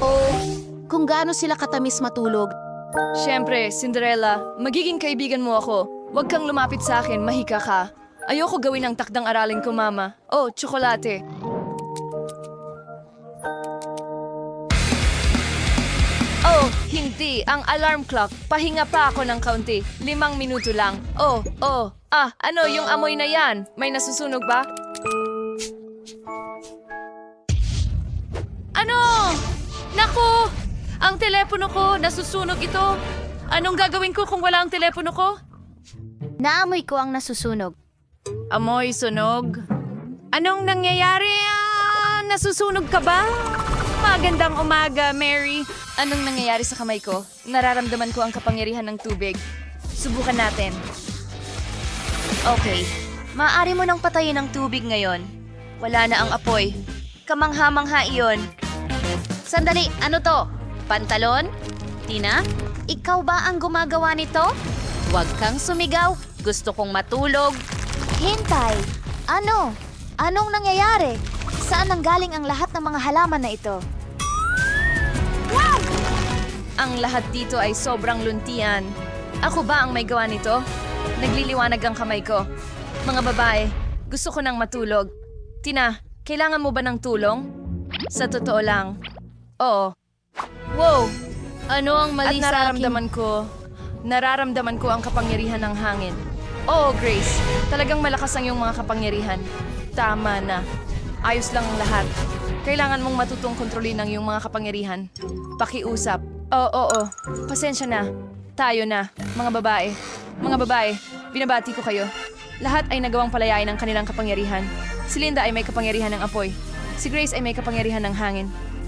O kung gaano sila katamis matulog. Siyempre, Cinderella, magiging kaibigan mo ako. Huwag kang lumapit sa akin, mahika ka. Ayoko gawin ang takdang aralin ko, Mama. Oh, tsokolate. Oh, hindi. Ang alarm clock. Pahinga pa ako ng kaunti. 5 minuto lang. Oh. Ano yung amoy na yan? May nasusunog ba? Ano? Naku! Ang telepono ko, nasusunog ito. Anong gagawin ko kung wala ang telepono ko? Naamoy ko ang nasusunog. Amoy sunog. Anong nangyayari? Nasusunog ka ba? Magandang umaga, Mary. Anong nangyayari sa kamay ko? Nararamdaman ko ang kapangyarihan ng tubig. Subukan natin. Okay. Maaari mo nang patayin ang tubig ngayon. Wala na ang apoy. Kamangha-mangha iyon. Sandali, ano to? Pantalon? Tina, ikaw ba ang gumagawa nito? Huwag kang sumigaw. Gusto kong matulog. Hintay! Ano? Anong nangyayari? Saan nanggaling ang lahat ng mga halaman na ito? Ang lahat dito ay sobrang luntian. Ako ba ang may gawa nito? Nagliliwanag ang kamay ko. Mga babae, gusto ko nang matulog. Tina, kailangan mo ba ng tulong? Sa totoo lang. Oo. Wow! Ano ang mali sa akin? Nararamdaman ko ang kapangyarihan ng hangin. Oo, Grace. Talagang malakas ang iyong mga kapangyarihan. Tama na. Ayos lang ang lahat. Kailangan mong matutong kontrolin ang iyong mga kapangyarihan. Pakiusap. Oo. Pasensya na. Tayo na, mga babae. Mga babae, binabati ko kayo. Lahat ay nagawang palayain ang kanilang kapangyarihan. Si Linda ay may kapangyarihan ng apoy. Si Grace ay may kapangyarihan ng hangin.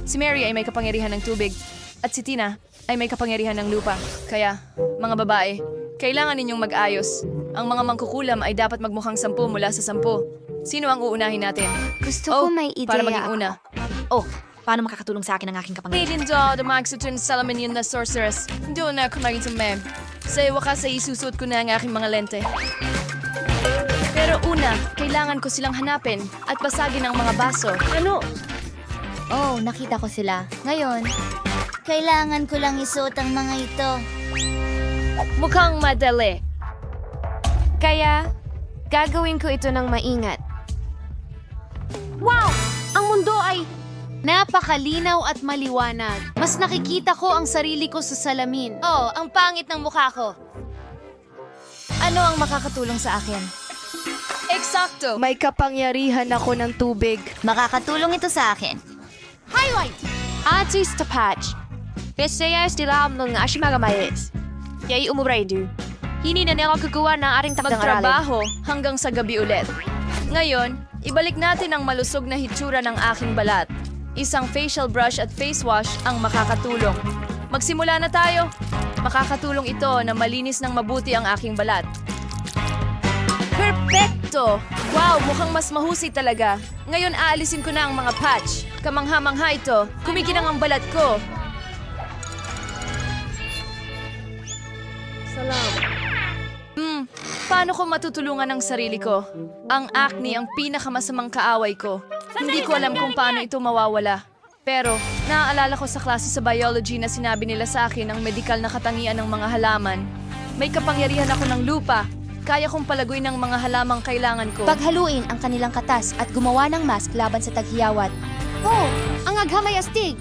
Si Mary ay may kapangyarihan ng tubig. At si Tina ay may kapangyarihan ng lupa. Kaya, mga babae, kailangan ninyong mag-ayos. Ang mga mangkukulam ay dapat magmukhang 10 mula sa 10. Sino ang uunahin natin? Gusto ko may ideya para maging ako. una. Oh, paano makakatulong sa akin ang aking kapangyarihan? Linda, the magsutun sa salamin yun na sorceress. Hindi na ako maging ma'am. Sa wakas ay isusuot ko na ang aking mga lente. Pero una, kailangan ko silang hanapin at basagin ang mga baso. Ano? Oh, nakita ko sila. Ngayon, kailangan ko lang isuot ang mga ito. Mukhang madali. Kaya, gagawin ko ito ng maingat. Wow! Ang mundo ay napakalinaw at maliwanag. Mas nakikita ko ang sarili ko sa salamin. Oh, ang pangit ng mukha ko. Ano ang makakatulong sa akin? Eksakto! May kapangyarihan ako ng tubig. Makakatulong ito sa akin. Highlight! Atis tapach. Pesayas dilam ng ashimagamais. Yay umubraydu. Hindi na nila kukuha ng aring takdang aralin. Magtrabaho hanggang sa gabi ulit. Ngayon, ibalik natin ang malusog na hitsura ng aking balat. Isang facial brush at face wash ang makakatulong. Magsimula na tayo. Makakatulong ito na malinis ng mabuti ang aking balat. Perfecto! Wow, mukhang mas mahusay talaga. Ngayon aalisin ko na ang mga patch. Kamangha-mangha ito. Kumikinang ang balat ko. Paano ko matutulungan ang sarili ko? Ang acne ang pinakamasamang kaaway ko. Hindi ko alam kung paano ito mawawala. Pero, naaalala ko sa klase sa biology na sinabi nila sa akin ang medikal na katangian ng mga halaman. May kapangyarihan ako ng lupa. Kaya kong palaguin ng mga halamang kailangan ko. Paghaluin ang kanilang katas at gumawa ng mask laban sa taghiyawat. Oh, ang aghamay astig!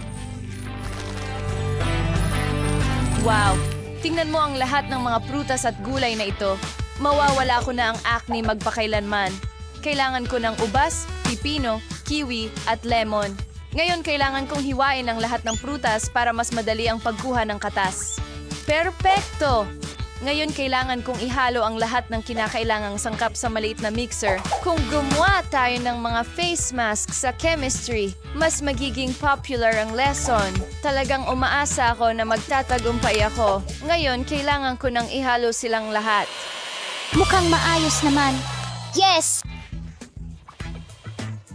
Wow! Tingnan mo ang lahat ng mga prutas at gulay na ito. Mawawala ko na ang acne magpakailanman. Kailangan ko ng ubas, pipino, kiwi, at lemon. Ngayon kailangan kong hiwain ang lahat ng prutas para mas madali ang pagkuha ng katas. Perpekto! Ngayon kailangan kong ihalo ang lahat ng kinakailangang sangkap sa maliit na mixer. Kung gumawa tayo ng mga face mask sa chemistry, mas magiging popular ang lesson. Talagang umaasa ako na magtatagumpay ako. Ngayon kailangan ko nang ihalo silang lahat. Mukhang maayos naman. Yes!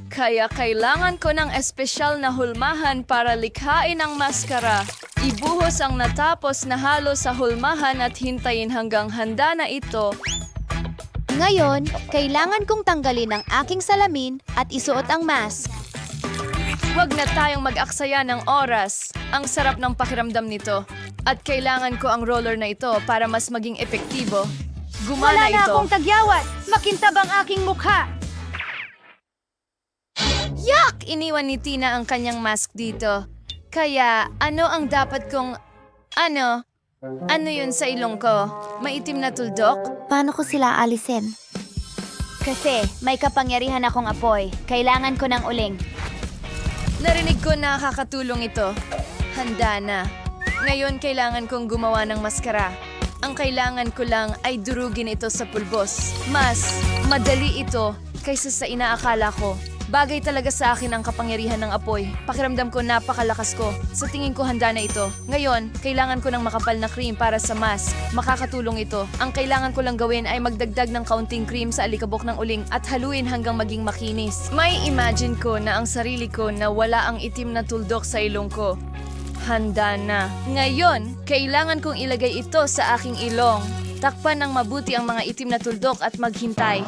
Kaya kailangan ko ng espesyal na hulmahan para likhain ang maskara. Ibuhos ang natapos na halo sa hulmahan at hintayin hanggang handa na ito. Ngayon, kailangan kong tanggalin ang aking salamin at isuot ang mask. Huwag na tayong mag-aksaya ng oras. Ang sarap ng pakiramdam nito. At kailangan ko ang roller na ito para mas maging epektibo. Gumana ito. tagyawat! Makintab ang aking mukha! Yak! Iniwan ni Tina ang kanyang mask dito. Kaya, ano ang dapat kong... Ano? Ano yun sa ilong ko? Maitim na tuldok? Paano ko sila alisin? Kasi may kapangyarihan akong apoy. Kailangan ko ng uling. Narinig ko na nakakatulong ito. Handa na. Ngayon kailangan kong gumawa ng maskara. Ang kailangan ko lang ay durugin ito sa pulbos. Mas madali ito kaysa sa inaakala ko. Bagay talaga sa akin ang kapangyarihan ng apoy. Pakiramdam ko napakalakas ko. Sa tingin ko handa na ito. Ngayon, kailangan ko ng makapal na cream para sa mask. Makakatulong ito. Ang kailangan ko lang gawin ay magdagdag ng kaunting cream sa alikabok ng uling at haluin hanggang maging makinis. May imagine ko na ang sarili ko na wala ang itim na tuldok sa ilong ko. Handa na. Ngayon, kailangan kong ilagay ito sa aking ilong. Takpan ng mabuti ang mga itim na tuldok at maghintay.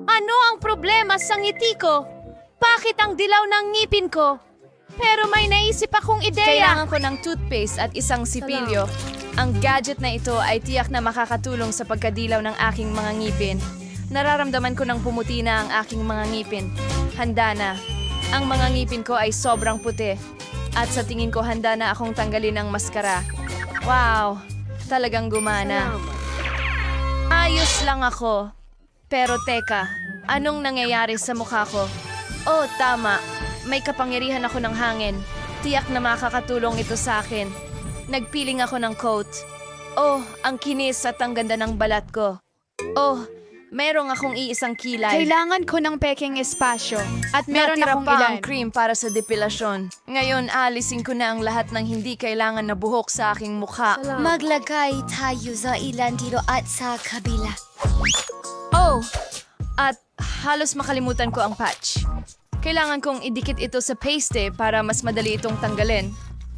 Ano ang problema sa ngiti ko? Bakit ang dilaw ng ngipin ko? Pero may naisip akong ideya. Kailangan ko ng toothpaste at isang sipilyo. Ang gadget na ito ay tiyak na makakatulong sa pagkadilaw ng aking mga ngipin. Nararamdaman ko ng pumuti na ang aking mga ngipin. Handa na. Ang mga ngipin ko ay sobrang puti. At sa tingin ko handa na akong tanggalin ang maskara. Wow! Talagang gumana. Ayos lang ako. Pero teka, anong nangyayari sa mukha ko? Oh, tama. May kapangyarihan ako ng hangin. Tiyak na makakatulong ito sa akin. Nagpiling ako ng coat. Oh, ang kinis at ang ganda ng balat ko. Oh, merong akong iisang kilay. Kailangan ko ng peking espasyo. At meron Natira akong pa ilan. ang cream para sa depilasyon. Ngayon, alisin ko na ang lahat ng hindi kailangan na buhok sa aking mukha. Maglagay tayo sa ilan dito at sa kabila. Oh! At halos makalimutan ko ang patch. Kailangan kong idikit ito sa paste para mas madali itong tanggalin.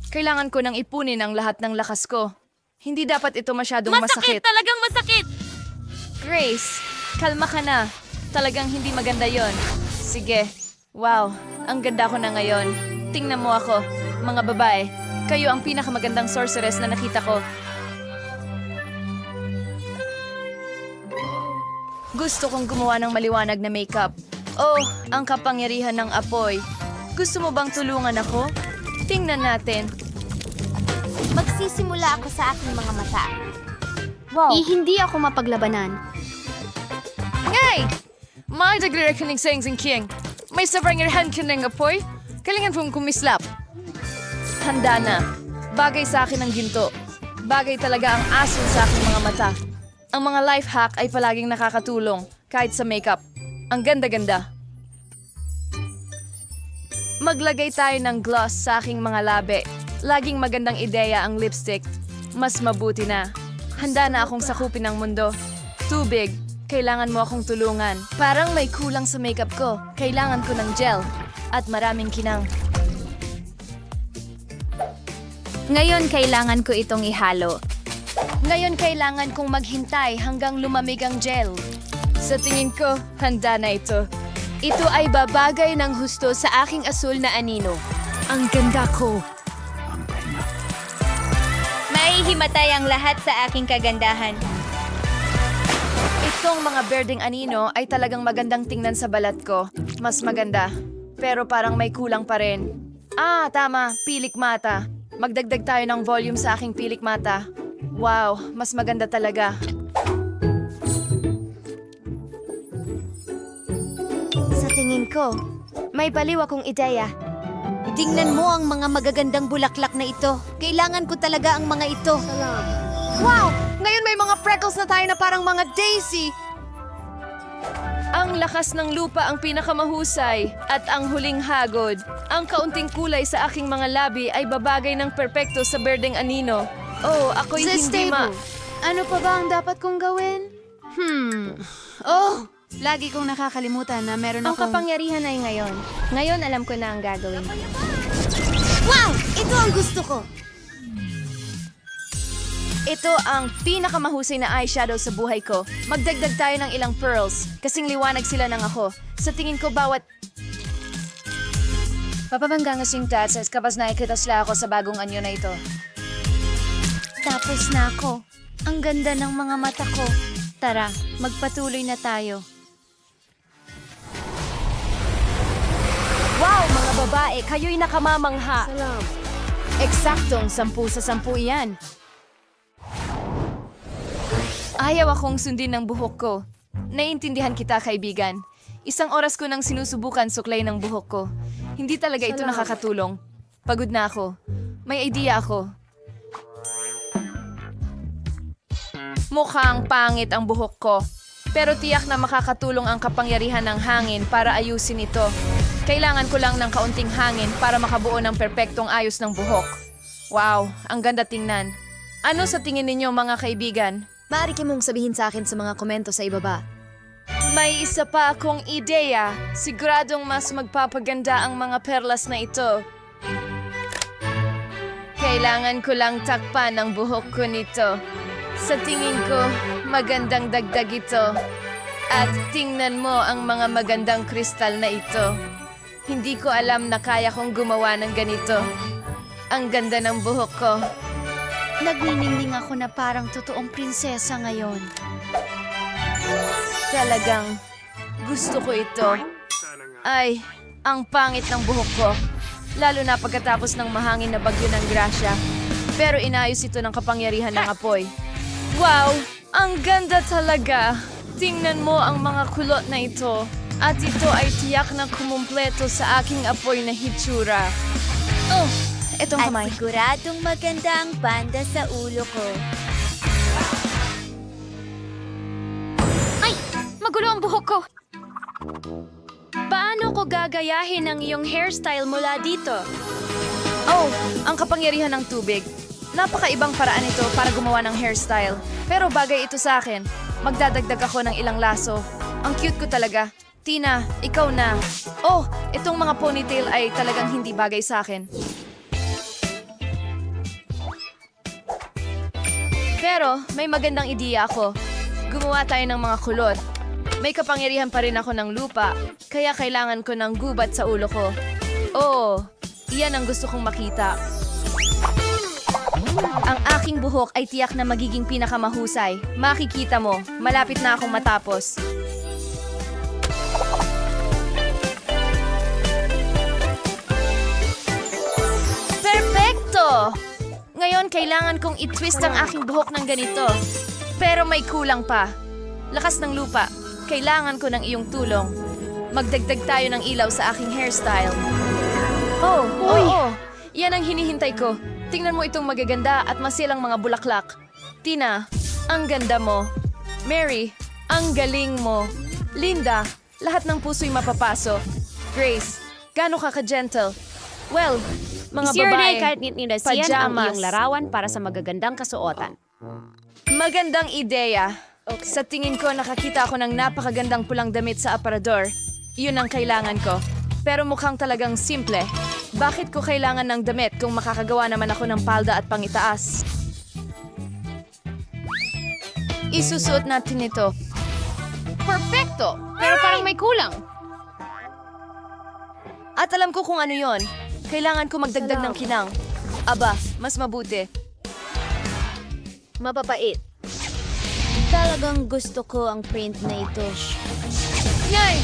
Kailangan ko nang ipunin ang lahat ng lakas ko. Hindi dapat ito masyadong masakit. Talagang masakit! Grace, kalma ka na. Talagang hindi maganda yon. Sige. Wow, ang ganda ko na ngayon. Tingnan mo ako, mga babae. Kayo ang pinakamagandang sorceress na nakita ko. Gusto kong gumawa ng maliwanag na makeup. Oh, ang kapangyarihan ng apoy. Gusto mo bang tulungan ako? Tingnan natin. Magsisimula ako sa aking mga mata. Wow. Hindi ako mapaglabanan. Ngay! May nagre-reckoning sa Ing King. May sobrang irahan ka ng apoy. Kailangan kong kumislap. Handa na. Bagay sa akin ang ginto. Bagay talaga ang asin sa aking mga mata. Ang mga life hack ay palaging nakakatulong, kahit sa makeup. Ang ganda-ganda. Maglagay tayo ng gloss sa aking mga labi. Laging magandang ideya ang lipstick. Mas mabuti na. Handa na akong sakupin ang mundo. Tubig. Kailangan mo akong tulungan. Parang may kulang sa makeup ko. Kailangan ko ng gel. At maraming kinang. Ngayon kailangan ko itong ihalo. Ngayon kailangan kong maghintay hanggang lumamig ang gel. Sa tingin ko, handa na ito. Ito ay babagay ng husto sa aking asul na anino. Ang ganda ko. Maihimatay ang lahat sa aking kagandahan. Itong mga berdeng anino ay talagang magandang tingnan sa balat ko. Mas maganda. Pero parang may kulang pa rin. Ah, tama. Pilik mata. Magdagdag tayo ng volume sa aking pilik mata. Wow, mas maganda talaga. Sa tingin ko, may baliw akong ideya. Tingnan mo ang mga magagandang bulaklak na ito. Kailangan ko talaga ang mga ito. Wow! Ngayon may mga freckles na tayo na parang mga daisy. Ang lakas ng lupa ang pinakamahusay at ang huling hagod. Ang kaunting kulay sa aking mga labi ay babagay ng perpekto sa berdeng anino. Oh, ako'y hindi Ano pa ba ang dapat kong gawin? Oh! Lagi kong nakakalimutan na meron Ang akong... kapangyarihan ay ngayon. Ngayon alam ko na ang gagawin. Wow! Ito ang gusto ko! Ito ang pinakamahusay na eyeshadow sa buhay ko. Magdagdag tayo ng ilang pearls. Kasing liwanag sila ng ako. Sa tingin ko Papabanggang tats as kapag nakikita sila ako sa bagong anyo na ito. Tapos na ako. Ang ganda ng mga mata ko. Tara, magpatuloy na tayo. Wow, mga babae, kayo'y nakamamangha. Eksaktong 10 sa 10 iyan. Ayaw akong sundin ng buhok ko. Naiintindihan kita, kaibigan. Isang oras ko nang sinusubukan suklay ng buhok ko. Hindi talaga ito nakakatulong. Pagod na ako. May idea ako. Mukhang pangit ang buhok ko. Pero tiyak na makakatulong ang kapangyarihan ng hangin para ayusin ito. Kailangan ko lang ng kaunting hangin para makabuo ng perpektong ayos ng buhok. Wow, ang ganda tingnan. Ano sa tingin ninyo, mga kaibigan? Maaari mong sabihin sa akin sa mga komento sa ibaba. May isa pa akong ideya. Siguradong mas magpapaganda ang mga perlas na ito. Kailangan ko lang takpan ang buhok ko nito. Sa tingin ko, magandang dagdag ito. At tingnan mo ang mga magandang kristal na ito. Hindi ko alam na kaya kong gumawa ng ganito. Ang ganda ng buhok ko. Nagniningning ako na parang totoong prinsesa ngayon. Talagang gusto ko ito. Ay, ang pangit ng buhok ko. Lalo na pagkatapos ng mahangin na bagyo ng grasya. Pero inayos ito ng kapangyarihan ng apoy. Wow! Ang ganda talaga! Tingnan mo ang mga kulot na ito. At ito ay tiyak na kumumpleto sa aking apoy na hitsura. Oh, etong kamay. At siguradong maganda ang banda sa ulo ko. Ay! Magulo ang buhok ko! Paano ko gagayahin ang iyong hairstyle mula dito? Oh, ang kapangyarihan ng tubig. Napakaibang paraan ito para gumawa ng hairstyle. Pero bagay ito sa akin. Magdadagdag ako ng ilang laso. Ang cute ko talaga. Tina, ikaw na. Oh, itong mga ponytail ay talagang hindi bagay sa akin. Pero may magandang ideya ako. Gumawa tayo ng mga kulot. May kapangyarihan pa rin ako ng lupa, kaya kailangan ko ng gubat sa ulo ko. Oo, iyan ang gusto kong makita. Ang aking buhok ay tiyak na magiging pinakamahusay. Makikita mo, malapit na akong matapos. Perfecto! Ngayon, kailangan kong i-twist ang aking buhok ng ganito. Pero may kulang pa. Lakas ng lupa. Kailangan ko ng iyong tulong. Magdagdag tayo ng ilaw sa aking hairstyle. Oh, oo. Yan ang hinihintay ko. Tingnan mo itong magaganda at masilang mga bulaklak. Tina, ang ganda mo. Mary, ang galing mo. Linda, lahat ng puso'y mapapaso. Grace, gaano ka ka-gentle. Well, mga babae, kahit nitnidasiyan ang pajamas. iyong larawan para sa magagandang kasuotan. Magandang ideya. Sa tingin ko, nakakita ako ng napakagandang pulang damit sa aparador. Yun ang kailangan ko. Pero mukhang talagang simple. Bakit ko kailangan ng damit kung makakagawa naman ako ng palda at pangitaas? Isusuot natin ito. Perfecto! Pero parang may kulang. At alam ko kung ano yon. Kailangan ko magdagdag ng kinang. Aba, mas mabuti. Mapapait. Talagang gusto ko ang print na ito. Yay!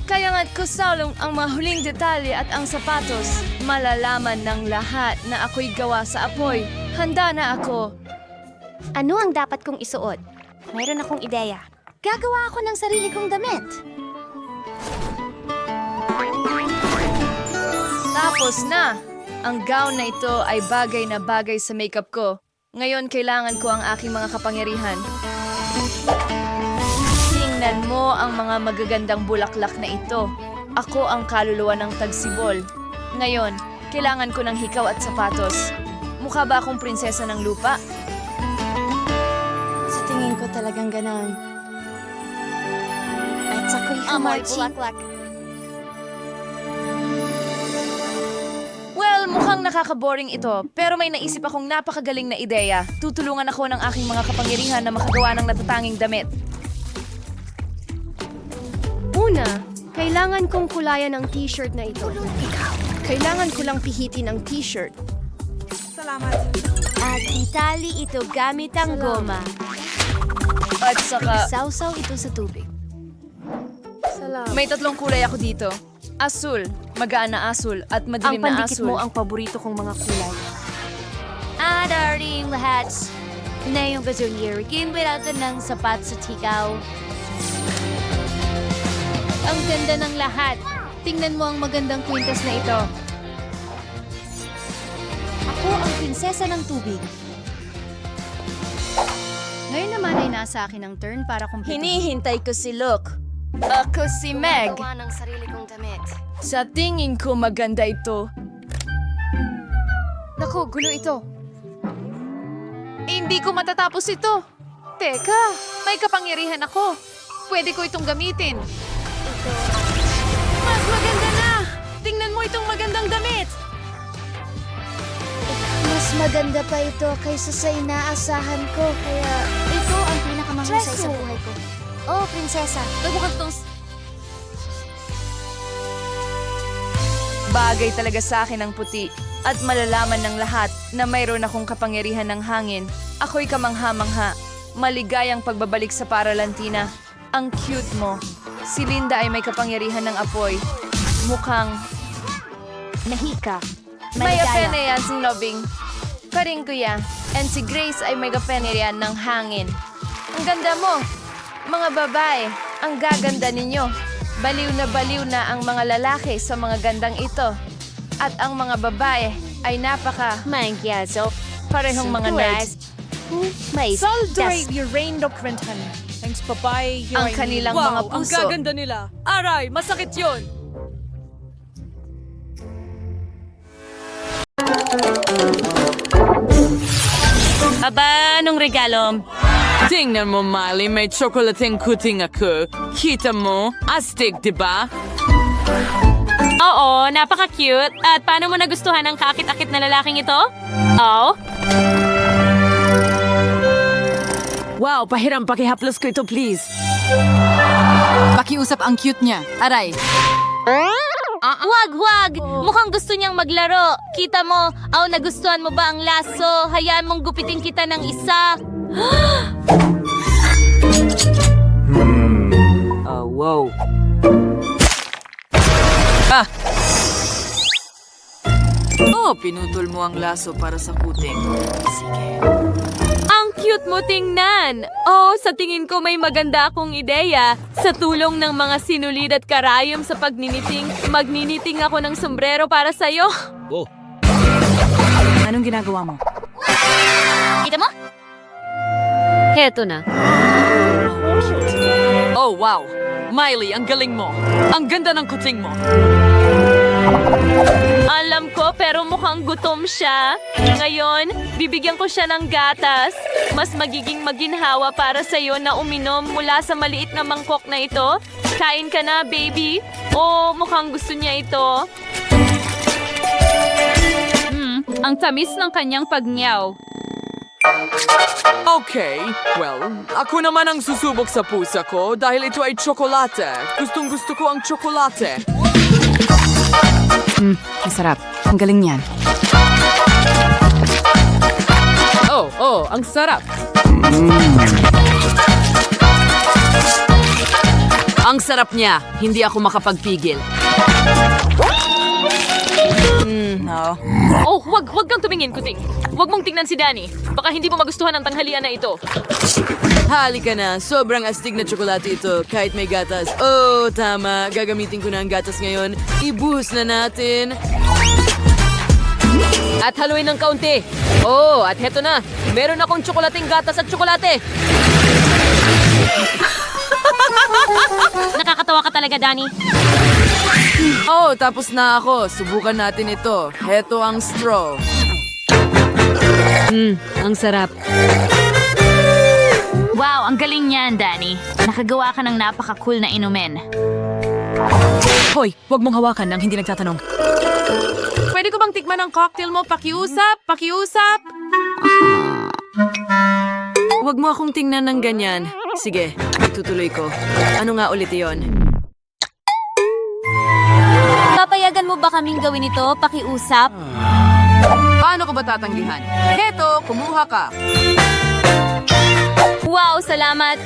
Kaya nga't kusalong ang mga huling detalye at ang sapatos. Malalaman ng lahat na ako'y gawa sa apoy. Handa na ako. Ano ang dapat kong isuot? Mayroon akong ideya. Gagawa ako ng sarili kong damit. Tapos na! Ang gown na ito ay bagay na bagay sa makeup ko. Ngayon, kailangan ko ang aking mga kapangyarihan. Tingnan mo ang mga magagandang bulaklak na ito. Ako ang kaluluwa ng tagsibol. Ngayon, kailangan ko ng hikaw at sapatos. Mukha ba akong prinsesa ng lupa? Sa tingin ko talagang ganon. At ako'y hamarching. Well, mukhang nakaka-boring ito, pero may naisip akong napakagaling na ideya. Tutulungan ako ng aking mga kapangyarihan na makagawa ng natatanging damit. Una, kailangan kong kulayan ang t-shirt na ito. Ikaw, Kailangan ko lang pihitin ang t-shirt. At itali ito gamit ang goma. At saka, Sausaw ito sa tubig. may 3 kulay ako dito. Asul, magaan na asul, at madilim na asul. ang paborito kong mga kulay. Darling lahat. Ngayong gasolina, kinwilatan ng sapat sa tikaw. Ang ganda ng lahat. Tingnan mo ang magandang kwintas na ito. Ako ang prinsesa ng tubig. Ngayon naman ay nasa akin ang turn para kumpletuhin. Hinihintay ko si Luke. Ako si Meg. Gawa ng sarili kong damit. Sa tingin ko maganda ito. Naku, gulo ito. Hindi ko matatapos ito. Teka, may kapangyarihan ako. Pwede ko itong gamitin. Mas maganda na! Tingnan mo itong magandang damit! Mas maganda pa ito kaysa sa inaasahan ko. Kaya ito ang pinakamahusay sa buhay ko. Oh, prinsesa. Nagbukas itong... Bagay talaga sa akin ang puti. At malalaman ng lahat na mayroon akong kapangyarihan ng hangin. Ako'y kamangha-mangha. Maligayang pagbabalik sa Paralantina. Ang cute mo. Si Linda ay may kapangyarihan ng apoy. Mukhang Nahika. may Maligaya. kapangyarihan ng nobing. Karing kuya. And si Grace ay may kapangyarihan ng hangin. Ang ganda mo. Mga babae, ang gaganda ninyo. Baliw na ang mga lalaki sa mga gandang ito. At ang mga babae ay napaka Mangyaso. parehong mga nerds. May your rain dokrentan. Thanks, papay. Ang kanilang mga puso. nila. Aray, masakit yun. Aba, anong regalo? Tingnan mo, Miley, may tsokolating kuting ako. Kita mo? Astig, di ba? Oo, napaka-cute. At paano mo nagustuhan ang kakit-akit na lalaking ito? Oh? Wow, pahiram, pakihaplos ko ito, please. Pakiusap ang cute niya. Aray. Wag! Mukhang gusto niyang maglaro. Kita mo, nagustuhan mo ba ang laso? Hayaan mong gupitin kita ng isa. Wow. Oh, pinutol mo ang laso para sa kuting. Sige. Ang cute mo tingnan. Oh, sa tingin ko may maganda akong ideya. Sa tulong ng mga sinulid at karayom sa pagniniting, magniniting ako ng sombrero para sa'yo. Anong ginagawa mo? Kita mo? Heto na. Oh, wow. Miley, ang galing mo. Ang ganda ng kuting mo. Alam ko, pero mukhang gutom siya. Ngayon, bibigyan ko siya ng gatas. Mas magiging maginhawa para sa'yo na uminom mula sa maliit na mangkok na ito. Kain ka na, baby. Oh, mukhang gusto niya ito. Ang tamis ng kanyang pagnyaw. Okay, well, ako naman ang susubok sa pusa ko dahil ito ay tsokolate. Gustong-gusto ko ang tsokolate. Masarap. Ang galing niyan. Oh, ang sarap. Ang sarap niya. Hindi ako makapagpigil. No. Oh, wag kang tumingin, kuting. Wag mong tingnan si Danny. Baka hindi mo magustuhan ang tanghalian na ito. Halika na. Sobrang astig na tsokolate ito kahit may gatas. Oh, tama. Gagamitin ko na ang gatas ngayon. Ibuhos na natin. At haluin ng kaunti. Oh, at heto na. Meron akong tsokolating gatas at tsokolate. Nakakatawa ka talaga, Danny. Oh, tapos na ako. Subukan natin ito. Heto ang straw. Ang sarap. Wow, ang galing niyan, Danny. Nakagawa ka ng napaka-cool na inumin. Hoy, wag mong hawakan nang hindi nagtatanong. Pwede ko bang tikman ang cocktail mo? Pakiusap! Huwag mo akong tingnan ng ganyan. Sige, itutuloy ko. Ano nga ulit yon? Papayag Papayagan mo ba kaming gawin ito? Pakiusap? Paano ko ba tatanggihan? Heto, kumuha ka. Wow, salamat!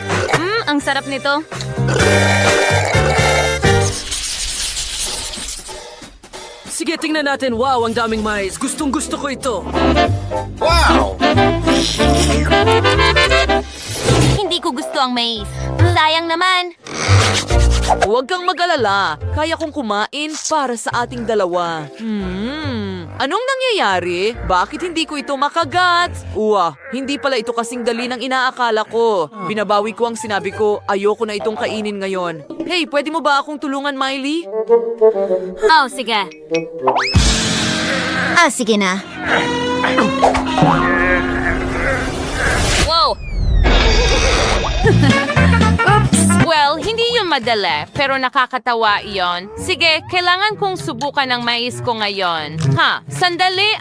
Ang sarap nito. Sige, tingnan natin. Wow, ang daming mais. Gustong gusto ko ito. Hindi ko gusto ang mais. Sayang naman. Huwag kang mag-alala. Kaya kong kumain para sa ating dalawa. Anong nangyayari? Bakit hindi ko ito makagat? Hindi pala ito kasing dali ng inaakala ko. Binabawi ko ang sinabi ko, ayoko na itong kainin ngayon. Hey, pwede mo ba akong tulungan, Miley? Oh, sige. Sige na. Wow! Well, hindi yun madali, pero nakakatawa iyon. Sige, kailangan kong subukan ang mais ko ngayon. Sandali,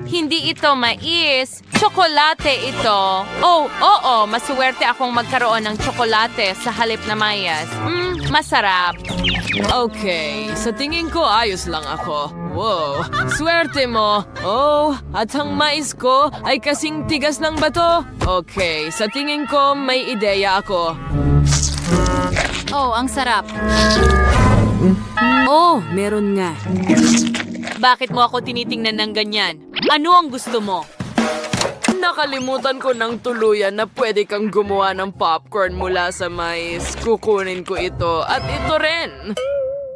hindi ito mais. Tsokolate ito. Oo, masuwerte akong magkaroon ng tsokolate sa halip na mayas. Masarap. Okay, sa tingin ko ayos lang ako. Wow, swerte mo. At ang mais ko ay kasing tigas ng bato. Okay, sa tingin ko may ideya ako. Ang sarap. Meron nga. Bakit mo ako tinitingnan ng ganyan? Ano ang gusto mo? Nakalimutan ko ng tuluyan na pwede kang gumawa ng popcorn mula sa mais. Kukunin ko ito at ito rin.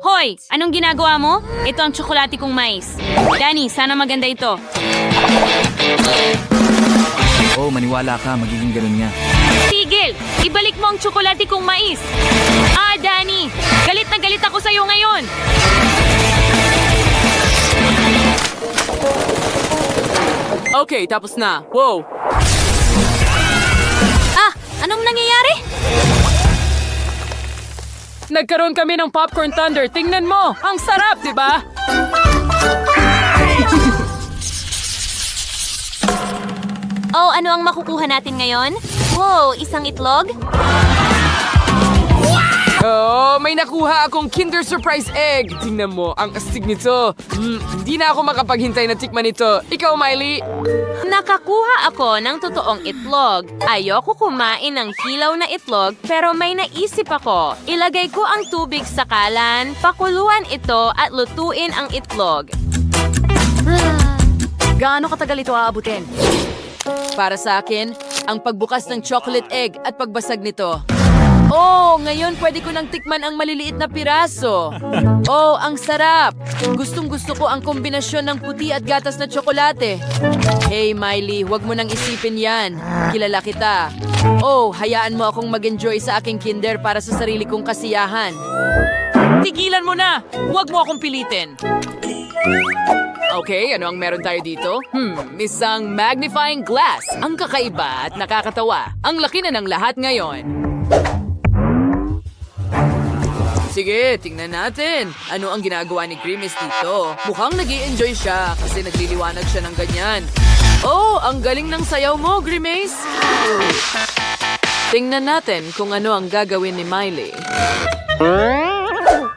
Hoy! Anong ginagawa mo? Ito ang tsokolate kong mais. Danny, sana maganda ito. Maniwala ka, magiging ganun nga. Tigil! Ibalik mo ang tsokolate kong mais! Danny! Galit na galit ako sa'yo ngayon! Okay, tapos na. Wow! Anong nangyayari? Nagkaroon kami ng popcorn thunder. Tingnan mo! Ang sarap, di ba? Ano ang makukuha natin ngayon? Wow, isang itlog? May nakuha akong Kinder Surprise Egg. Tingnan mo, ang astig nito. Hindi na ako makapaghintay na tikman ito. Ikaw, Miley? Nakakuha ako ng totoong itlog. Ayoko kumain ng hilaw na itlog, pero may naisip ako. Ilagay ko ang tubig sa kalan, pakuluan ito at lutuin ang itlog. Gaano katagal ito aabutin? Para sa akin, ang pagbukas ng chocolate egg at pagbasag nito. Ngayon pwede ko nang tikman ang maliliit na piraso. Ang sarap! Gustong-gusto ko ang kombinasyon ng puti at gatas na tsokolate. Hey, Miley, huwag mo nang isipin yan. Kilala kita. Hayaan mo akong mag-enjoy sa aking kinder para sa sarili kong kasiyahan. Tigilan mo na! Huwag mo akong pilitin. Okay, ano ang meron tayo dito? Isang magnifying glass. Ang kakaiba at nakakatawa. Ang laki na ng lahat ngayon. Sige, tingnan natin. Ano ang ginagawa ni Grimace dito? Mukhang nag-i-enjoy siya kasi nagliliwanag siya ng ganyan. Ang galing ng sayaw mo, Grimace. Tingnan natin kung ano ang gagawin ni Miley.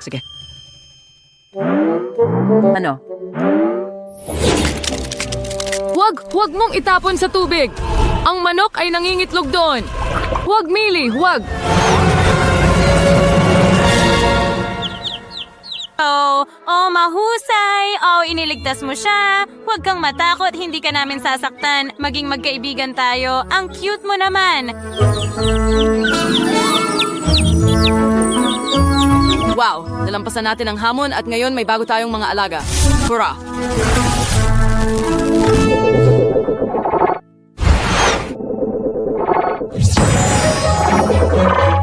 Sige. Ano? Huwag mong itapon sa tubig. Ang manok ay nangingitlog doon. Huwag, Miley, huwag. Mahusay! Iniligtas mo siya. Huwag kang matakot, hindi ka namin sasaktan. Maging magkaibigan tayo. Ang cute mo naman. Wow, nalampasan natin ang hamon at ngayon may bago tayong mga alaga. Hurra!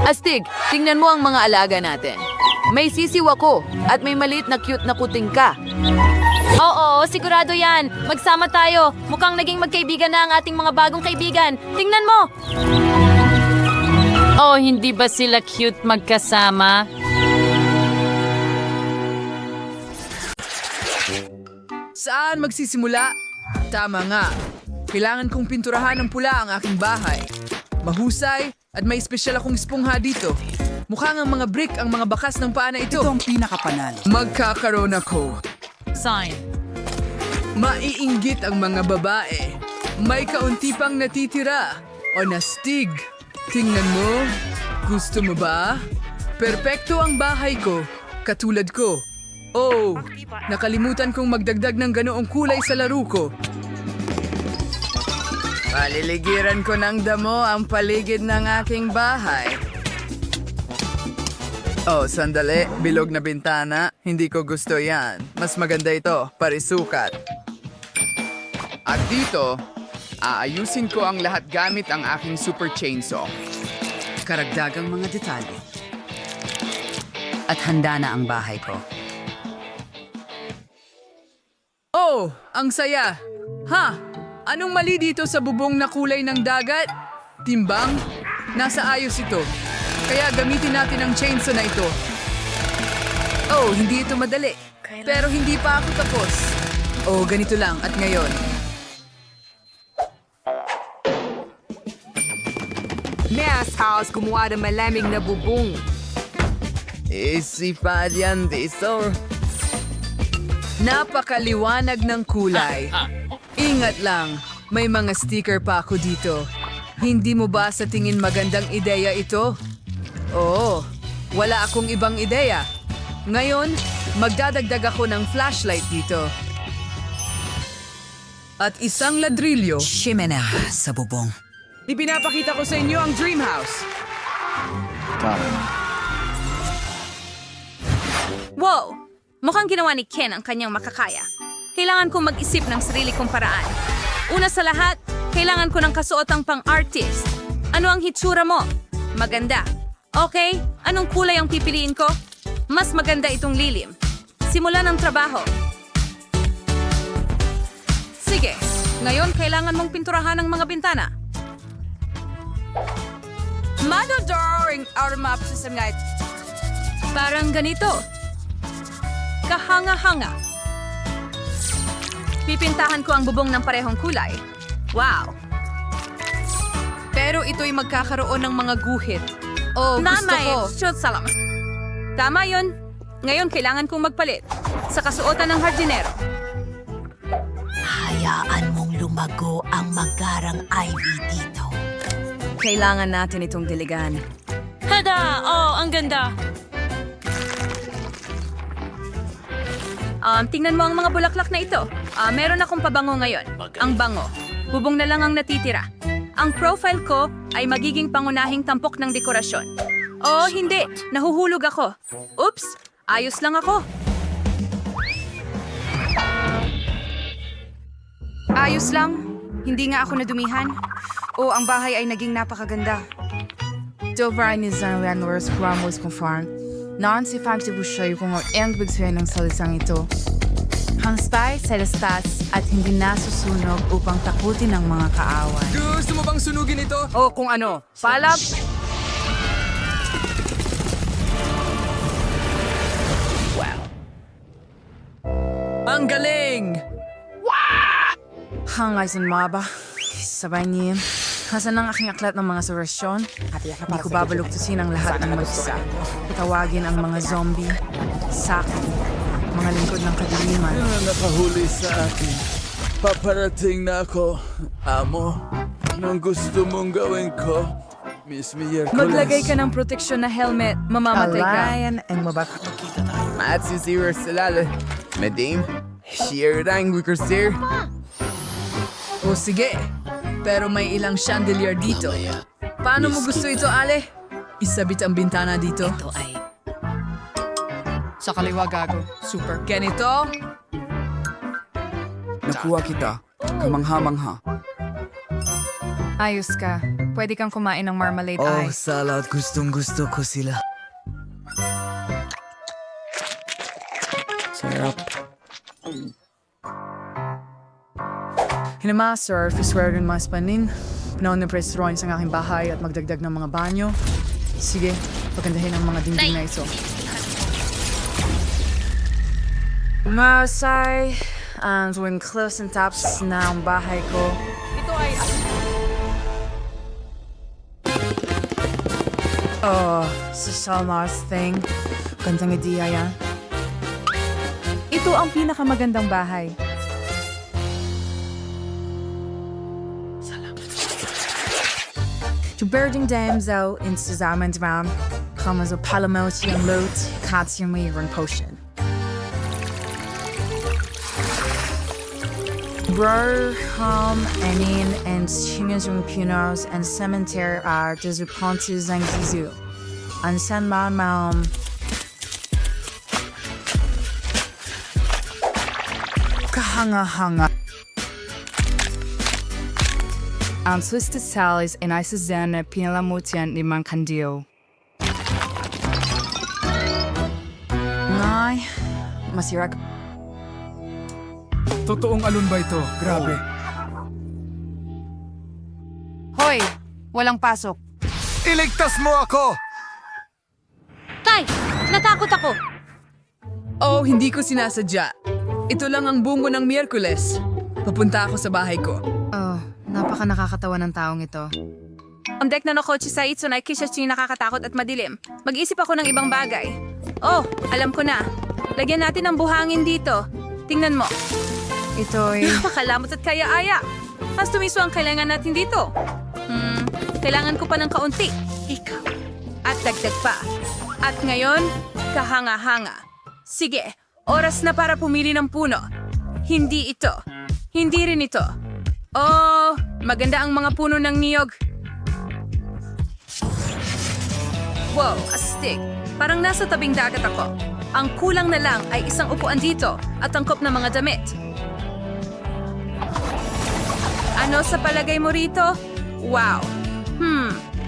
Astig, tingnan mo ang mga alaga natin. May sisiw ako at may maliit na cute na kuting ka. Oo, sigurado yan. Magsama tayo. Mukhang naging magkaibigan na ang ating mga bagong kaibigan. Tingnan mo! Hindi ba sila cute magkasama? Saan magsisimula? Tama nga. Kailangan kong pinturahan ng pula ang aking bahay. Mahusay at may espesyal akong espongha dito. Mukhang ang mga brick ang mga bakas ng paa na ito. Ito ang pinakapanalo. Magkakaroon ako. Sign. Maiinggit ang mga babae. May kaunti pang natitira. O nastig. Tingnan mo. Gusto mo ba? Perpekto ang bahay ko. Katulad ko. Oh, nakalimutan kong magdagdag ng ganoong kulay sa laro ko. Paliligiran ko ng damo ang paligid ng aking bahay. Oh, sandali. Bilog na bintana. Hindi ko gusto yan. Mas maganda ito. Parisukat. At dito, aayusin ko ang lahat gamit ang aking super chainsaw. Karagdagang mga detalye. At handa na ang bahay ko. Oh, ang saya! Ha? Anong mali dito sa bubong na kulay ng dagat? Timbang? Nasa ayos ito. Kaya gamitin natin ang chainsaw na ito. Oh, hindi ito madali. Pero hindi pa ako tapos. Oh, ganito lang at ngayon. Mass House gumawa ng malamig na bubong. Isipan yan dito. Napakaliwanag ng kulay. Ingat lang, may mga sticker pa ako dito. Hindi mo ba sa tingin magandang ideya ito? Oo, wala akong ibang ideya. Ngayon, magdadagdag ako ng flashlight dito. At isang ladrilyo. Shimena sa bubong. Ipinapakita ko sa inyo ang dream house. Wow! Mukhang ginawa ni Ken ang kanyang makakaya. Kailangan kong mag-isip ng sarili kong paraan. Una sa lahat, kailangan ko ng kasuotang pang-artist. Ano ang hitsura mo? Maganda. Okay, anong kulay ang pipiliin ko? Mas maganda itong lilim. Simulan ang trabaho. Sige, ngayon kailangan mong pinturahan ang mga bintana. Madadoring armap sa night. Parang ganito. Kahanga-hanga. Pipintahan ko ang bubong ng parehong kulay. Wow! Pero ito'y magkakaroon ng mga guhit. Oh, gusto ko. Shoot salam. Tama yun. Ngayon kailangan kong magpalit. Sa kasuotan ng hardinero. Hayaan mong lumago ang magarang ivy dito. Kailangan natin itong diligan. Hada! Oh, ang ganda. Tingnan mo ang mga bulaklak na ito. Meron akong pabango ngayon. Ang bango. Bubong na lang ang natitira. Ang profile ko ay magiging pangunahing tampok ng dekorasyon. Oh, hindi. Nahuhulog ako. Oops! Ayos lang ako. Ayos lang. Hindi nga ako nadumihan. O ang bahay ay naging napakaganda. Dovranisan landlords Ramos conform. Non-si-factive siya kung ang ibig sabihin ng salisang ito. Hangstay, selastas at hindi nasusunog upang takutin ang mga kaaway. Gusto mo bang sunugin ito? O kung ano, palab. Ang galing! Hangay sa maba. Sabay niya. Hasan ang aking aklat ng mga suwestyon. Hindi ko babaluktusin ang lahat ng mag-isa. Itawagin ang mga zombie, saki, mga lingkod ng kadiliman. Nakahuli sa akin. Paparating na ako. Amo, anong gusto mong gawin ko? Miss Miyerkules. Maglagay ka ng proteksyon na helmet. Mamamatay ka. Alayan ang mabakakita tayo. At si Zero Salale. Madame, share ang wicker sir. O sige, pero may ilang chandelier dito. Paano mo gusto ito, Ale? Isabit ang bintana dito. Ito ay Sa kaliwa gago. Super. Ganito? Nakuha kita. Kamangha-mangha. Ayos ka. Pwede kang kumain ng marmalade Oh, ice. salad. Gustong-gusto ko sila. Sarap. Hinama, sir, fiswear rin mga spanin. Panahon na press drawings ang aking bahay at magdagdag ng mga banyo. Sige, pagandahin ang mga dingding na ito. Masay, and when close and taps na ang bahay ko. Ito ay... Oh, sa Salmars thing. Gandang ideya yan. Ito ang pinakamagandang bahay. Du birding Damsel in zusammendraum kommen so Palamoti und Lot, Katja und Potion. Bro, Enin, and Chingas und Punos and Cemetery are des Pontes and Gizu. An San Maum. Kahanga-hanga. Ang Twisted Sallies and Isazana Pinalamutian ni Mankandio. Ngay, masirag. Totoong alon ba ito? Grabe. Hoy, walang pasok. Iligtas mo ako! Tay, natakot ako. Oh, hindi ko sinasadya. Ito lang ang bungo ng Miyerkules. Papunta ako sa bahay ko. Oh, napaka nakakatawa ng taong ito. Ang deck na kotse sa Itsun ay kisyachi nakakatakot at madilim. Mag-isip ako ng ibang bagay. Oh, alam ko na. Lagyan natin ng buhangin dito. Tingnan mo. Ito'y... Napakalamot at kaya-aya. Mas tumiso ang kailangan natin dito. Kailangan ko pa ng kaunti. Ikaw. At dagdag pa. At ngayon, kahanga-hanga. Sige, oras na para pumili ng puno. Hindi ito. Hindi rin ito. Oh, maganda ang mga puno ng niyog. Wow, astig. Parang nasa tabing dagat ako. Ang kulang na lang ay isang upuan dito at angkop na mga damit. Ano sa palagay mo rito? Wow.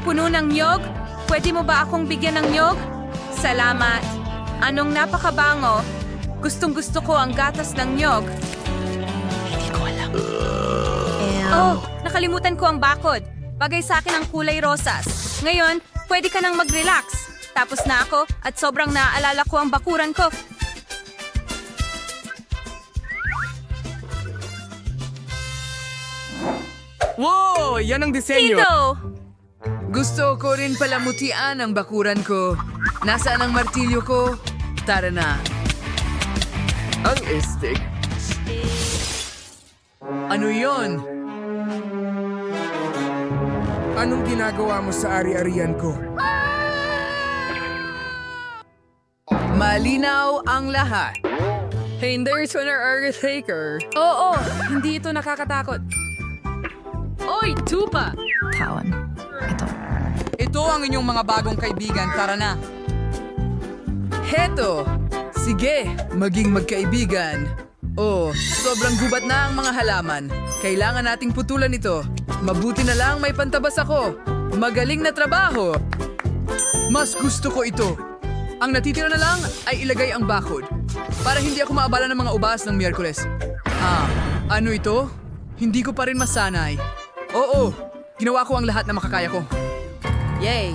Puno ng niyog? Pwede mo ba akong bigyan ng niyog? Salamat. Anong napakabango. Gustong-gusto ko ang gatas ng niyog. Hindi ko alam. Oh, nakalimutan ko ang bakod. Bagay sa akin ang kulay rosas. Ngayon, pwede ka nang mag-relax. Tapos na ako at sobrang naaalala ko ang bakuran ko. Wow! Yan ang disenyo! Tito! Gusto ko rin palamutian ang bakuran ko. Nasaan ang martilyo ko? Tara na. Ang estig. Ano yon? Anong ginagawa mo sa ari-arian ko? Malinaw ang lahat. Hinders on our Earthtaker. Oo, hindi ito nakakatakot. Oy, tupa! Tawan. Ito. Ito ang inyong mga bagong kaibigan. Tara na. Heto! Sige, maging magkaibigan. Oh, sobrang gubat na ang mga halaman. Kailangan nating putulan ito. Mabuti na lang may pantabas ako. Magaling na trabaho. Mas gusto ko ito. Ang natitira na lang ay ilagay ang bakod. Para hindi ako maabala ng mga ubas ng Miyerkules. Ano ito? Hindi ko pa rin masanay. Oo, ginawa ko ang lahat na makakaya ko. Yay!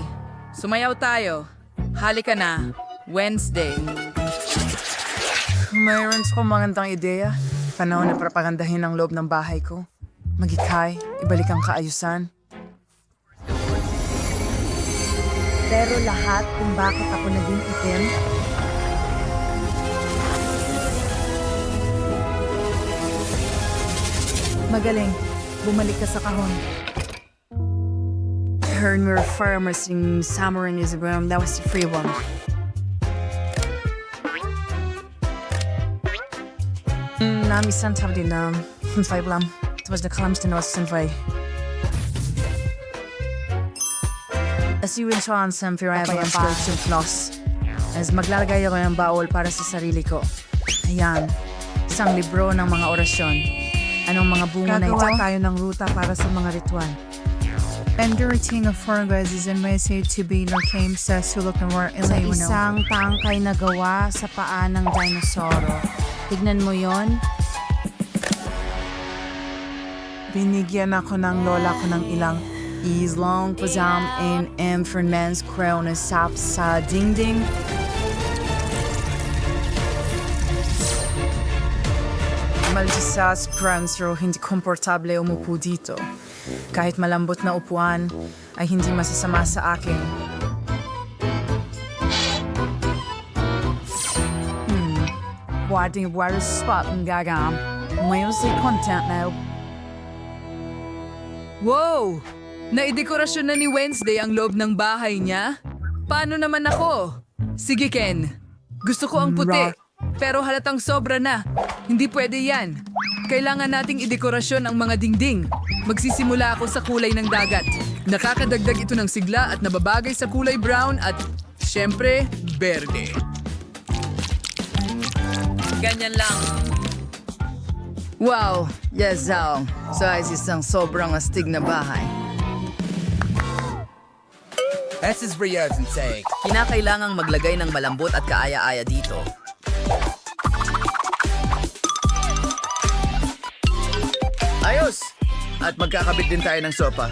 Sumayaw tayo. Halika na. Wednesday. Mayroon ko magandang ideya. Panahon na propagandahin ang loob ng bahay ko. Magikay, ibalik ang kaayusan. Pero lahat kung bakit ako naging itim, magaling, bumalik ka sa kahon. Heard your farmers in summer in his room. That was the free one. Namisan tabi na five lam. Tapos na kalams na was sanfay. As you rin siya ang samfira ay ang spiritual floss. As maglalagay ako ng baol para sa sarili ko. Ayan, isang libro ng mga orasyon. Anong mga bunga na ito? Gagawa tayo ng ruta para sa mga ritual. Endurating of Forgas is in my say to be came sa sulok ng war Sa isang tangkay na gawa sa paa ng dinosauro. Tignan mo yon. Binigyan ako ng lola ko ng ilang Islong pazam in Fernand's crown na sap sa dingding. Maljisas Prancer, hindi komportable umupo dito. Kahit malambot na upuan, ay hindi masasama sa akin. pwedeng water spot ng gagam. Music content now. Wow! Naidekorasyon na ni Wednesday ang loob ng bahay niya? Paano naman ako? Sige, Ken. Gusto ko ang puti. Pero halatang sobra na. Hindi pwede yan. Kailangan nating idekorasyon ang mga dingding. Magsisimula ako sa kulay ng dagat. Nakakadagdag ito ng sigla at nababagay sa kulay brown at, syempre, berde. Ganyan lang. Wow! Yes, Zhao. So ay isang sobrang astig na bahay. This is Riyad's sake. Kinakailangang maglagay ng malambot at kaaya-aya dito. Ayos! At magkakabit din tayo ng sopa.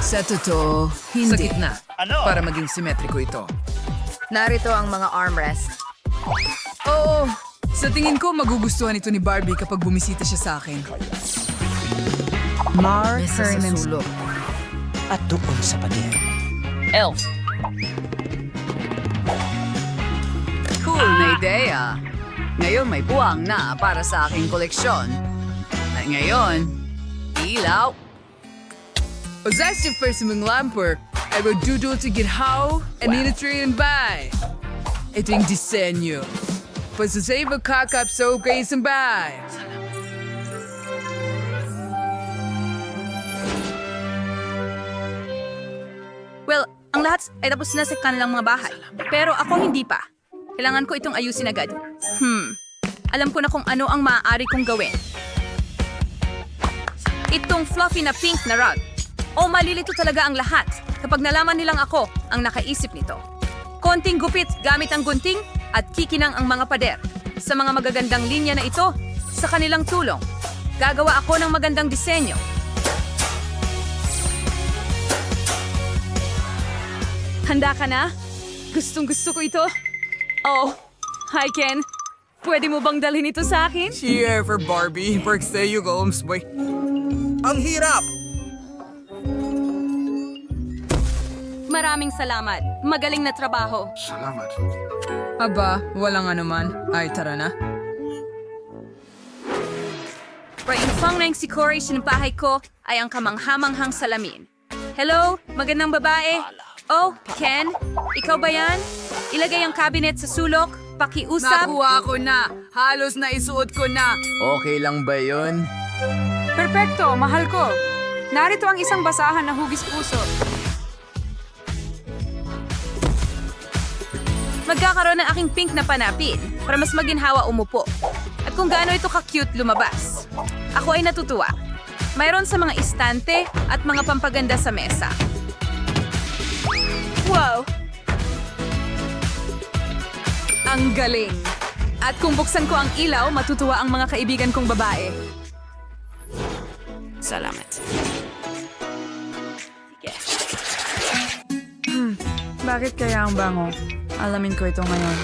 Sa totoo, hindi. Sa gitna. Para maging simetriko ito. Narito ang mga armrest. Oo! Sa tingin ko, magugustuhan ito ni Barbie kapag bumisita siya sa akin. Mesa sa sulok. At doon sa pader. Elves. Cool na ideya. Ngayon may buwang na para sa aking koleksyon. At ngayon, ilaw. Possess your first mong lamper. I will doodle to get how and Trillion by. Ito yung disenyo. Pasasave ang kakap sa okay sa bay. Well, ang lahat ay tapos na sa kanilang mga bahay. Pero ako hindi pa. Kailangan ko itong ayusin agad. Alam ko na kung ano ang maaari kong gawin. Itong fluffy na pink na rug. O malilito talaga ang lahat kapag nalaman nilang ako ang nakaisip nito. Konting gupit gamit ang gunting at kikinang ang mga pader. Sa mga magagandang linya na ito, sa kanilang tulong, gagawa ako ng magandang disenyo. Handa ka na? Gustong-gusto ko ito. Oh, hi Ken. Pwede mo bang dalhin ito sa akin? Cheer for Barbie. Birthday Gomes, boy. Ang hirap! Maraming salamat. Magaling na trabaho. Salamat. Aba, walang anuman. Ay, tara na. Painfang na yung decoration ng bahay ko ay ang kamanghamanghang salamin. Hello, magandang babae. Oh, Ken, ikaw ba yan? Ilagay ang cabinet sa sulok, pakiusap. Nakuha ko na. Halos na isuot ko na. Okay lang ba yun? Perpekto, mahal ko. Narito ang isang basahan na hugis puso. Magkakaroon ng aking pink na panapin para mas maginhawa umupo. At kung gaano ito ka-cute lumabas. Ako ay natutuwa. Mayroon sa mga istante at mga pampaganda sa mesa. Wow! Ang galing! At kung buksan ko ang ilaw, matutuwa ang mga kaibigan kong babae. Salamat. Bakit kaya ang bango? Alamin ko ito ngayon.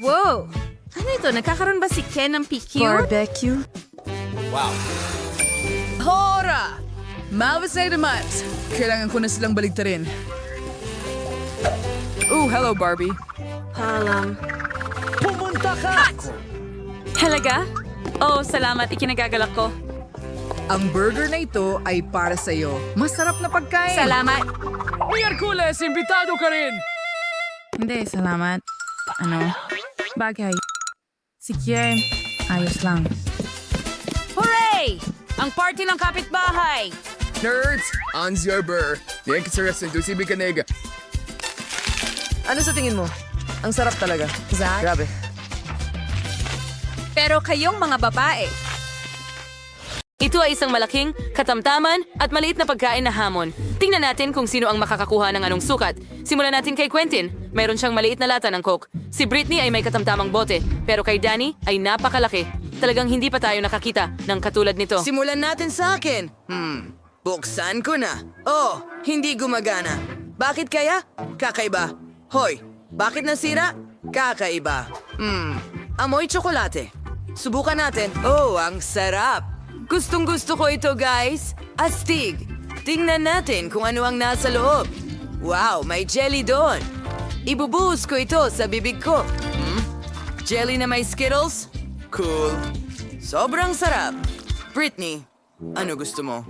Wow! Ano ito? Nagkakaroon ba si Ken ng PQ? Barbecue? Wow. Hora! Malvasay naman! Kailangan ko na silang baligtarin. Hello, Barbie. Pumunta ka! Talaga? Oh, salamat. Ikinagagalak ko. Ang burger na ito ay para sa'yo. Masarap na pagkain. Salamat. Miyerkules, imbitado ka rin! Hindi, salamat. Bagay. Sige, ayos lang. Hooray! Ang party ng kapitbahay! Nerds, Ans Yarber. Yan kasaras ng Dusi Bikanega. Ano sa tingin mo? Ang sarap talaga. Zach? Grabe. Pero kayong mga babae, Ito ay isang malaking, katamtaman at maliit na pagkain na hamon. Tingnan natin kung sino ang makakakuha ng anong sukat. Simulan natin kay Quentin. Mayroon siyang maliit na lata ng Coke. Si Britney ay may katamtamang bote, pero kay Danny ay napakalaki. Talagang hindi pa tayo nakakita ng katulad nito. Simulan natin sa akin. Buksan ko na. Oh, hindi gumagana. Bakit kaya? Kakaiba. Hoy, bakit nasira? Kakaiba. Amoy tsokolate. Subukan natin. Oh, ang sarap. Gustong-gusto ko ito, guys. Astig. Tingnan natin kung ano ang nasa loob. Wow, may jelly doon. Ibubuhos ko ito sa bibig ko. Jelly na may Skittles? Cool. Sobrang sarap. Britney, ano gusto mo?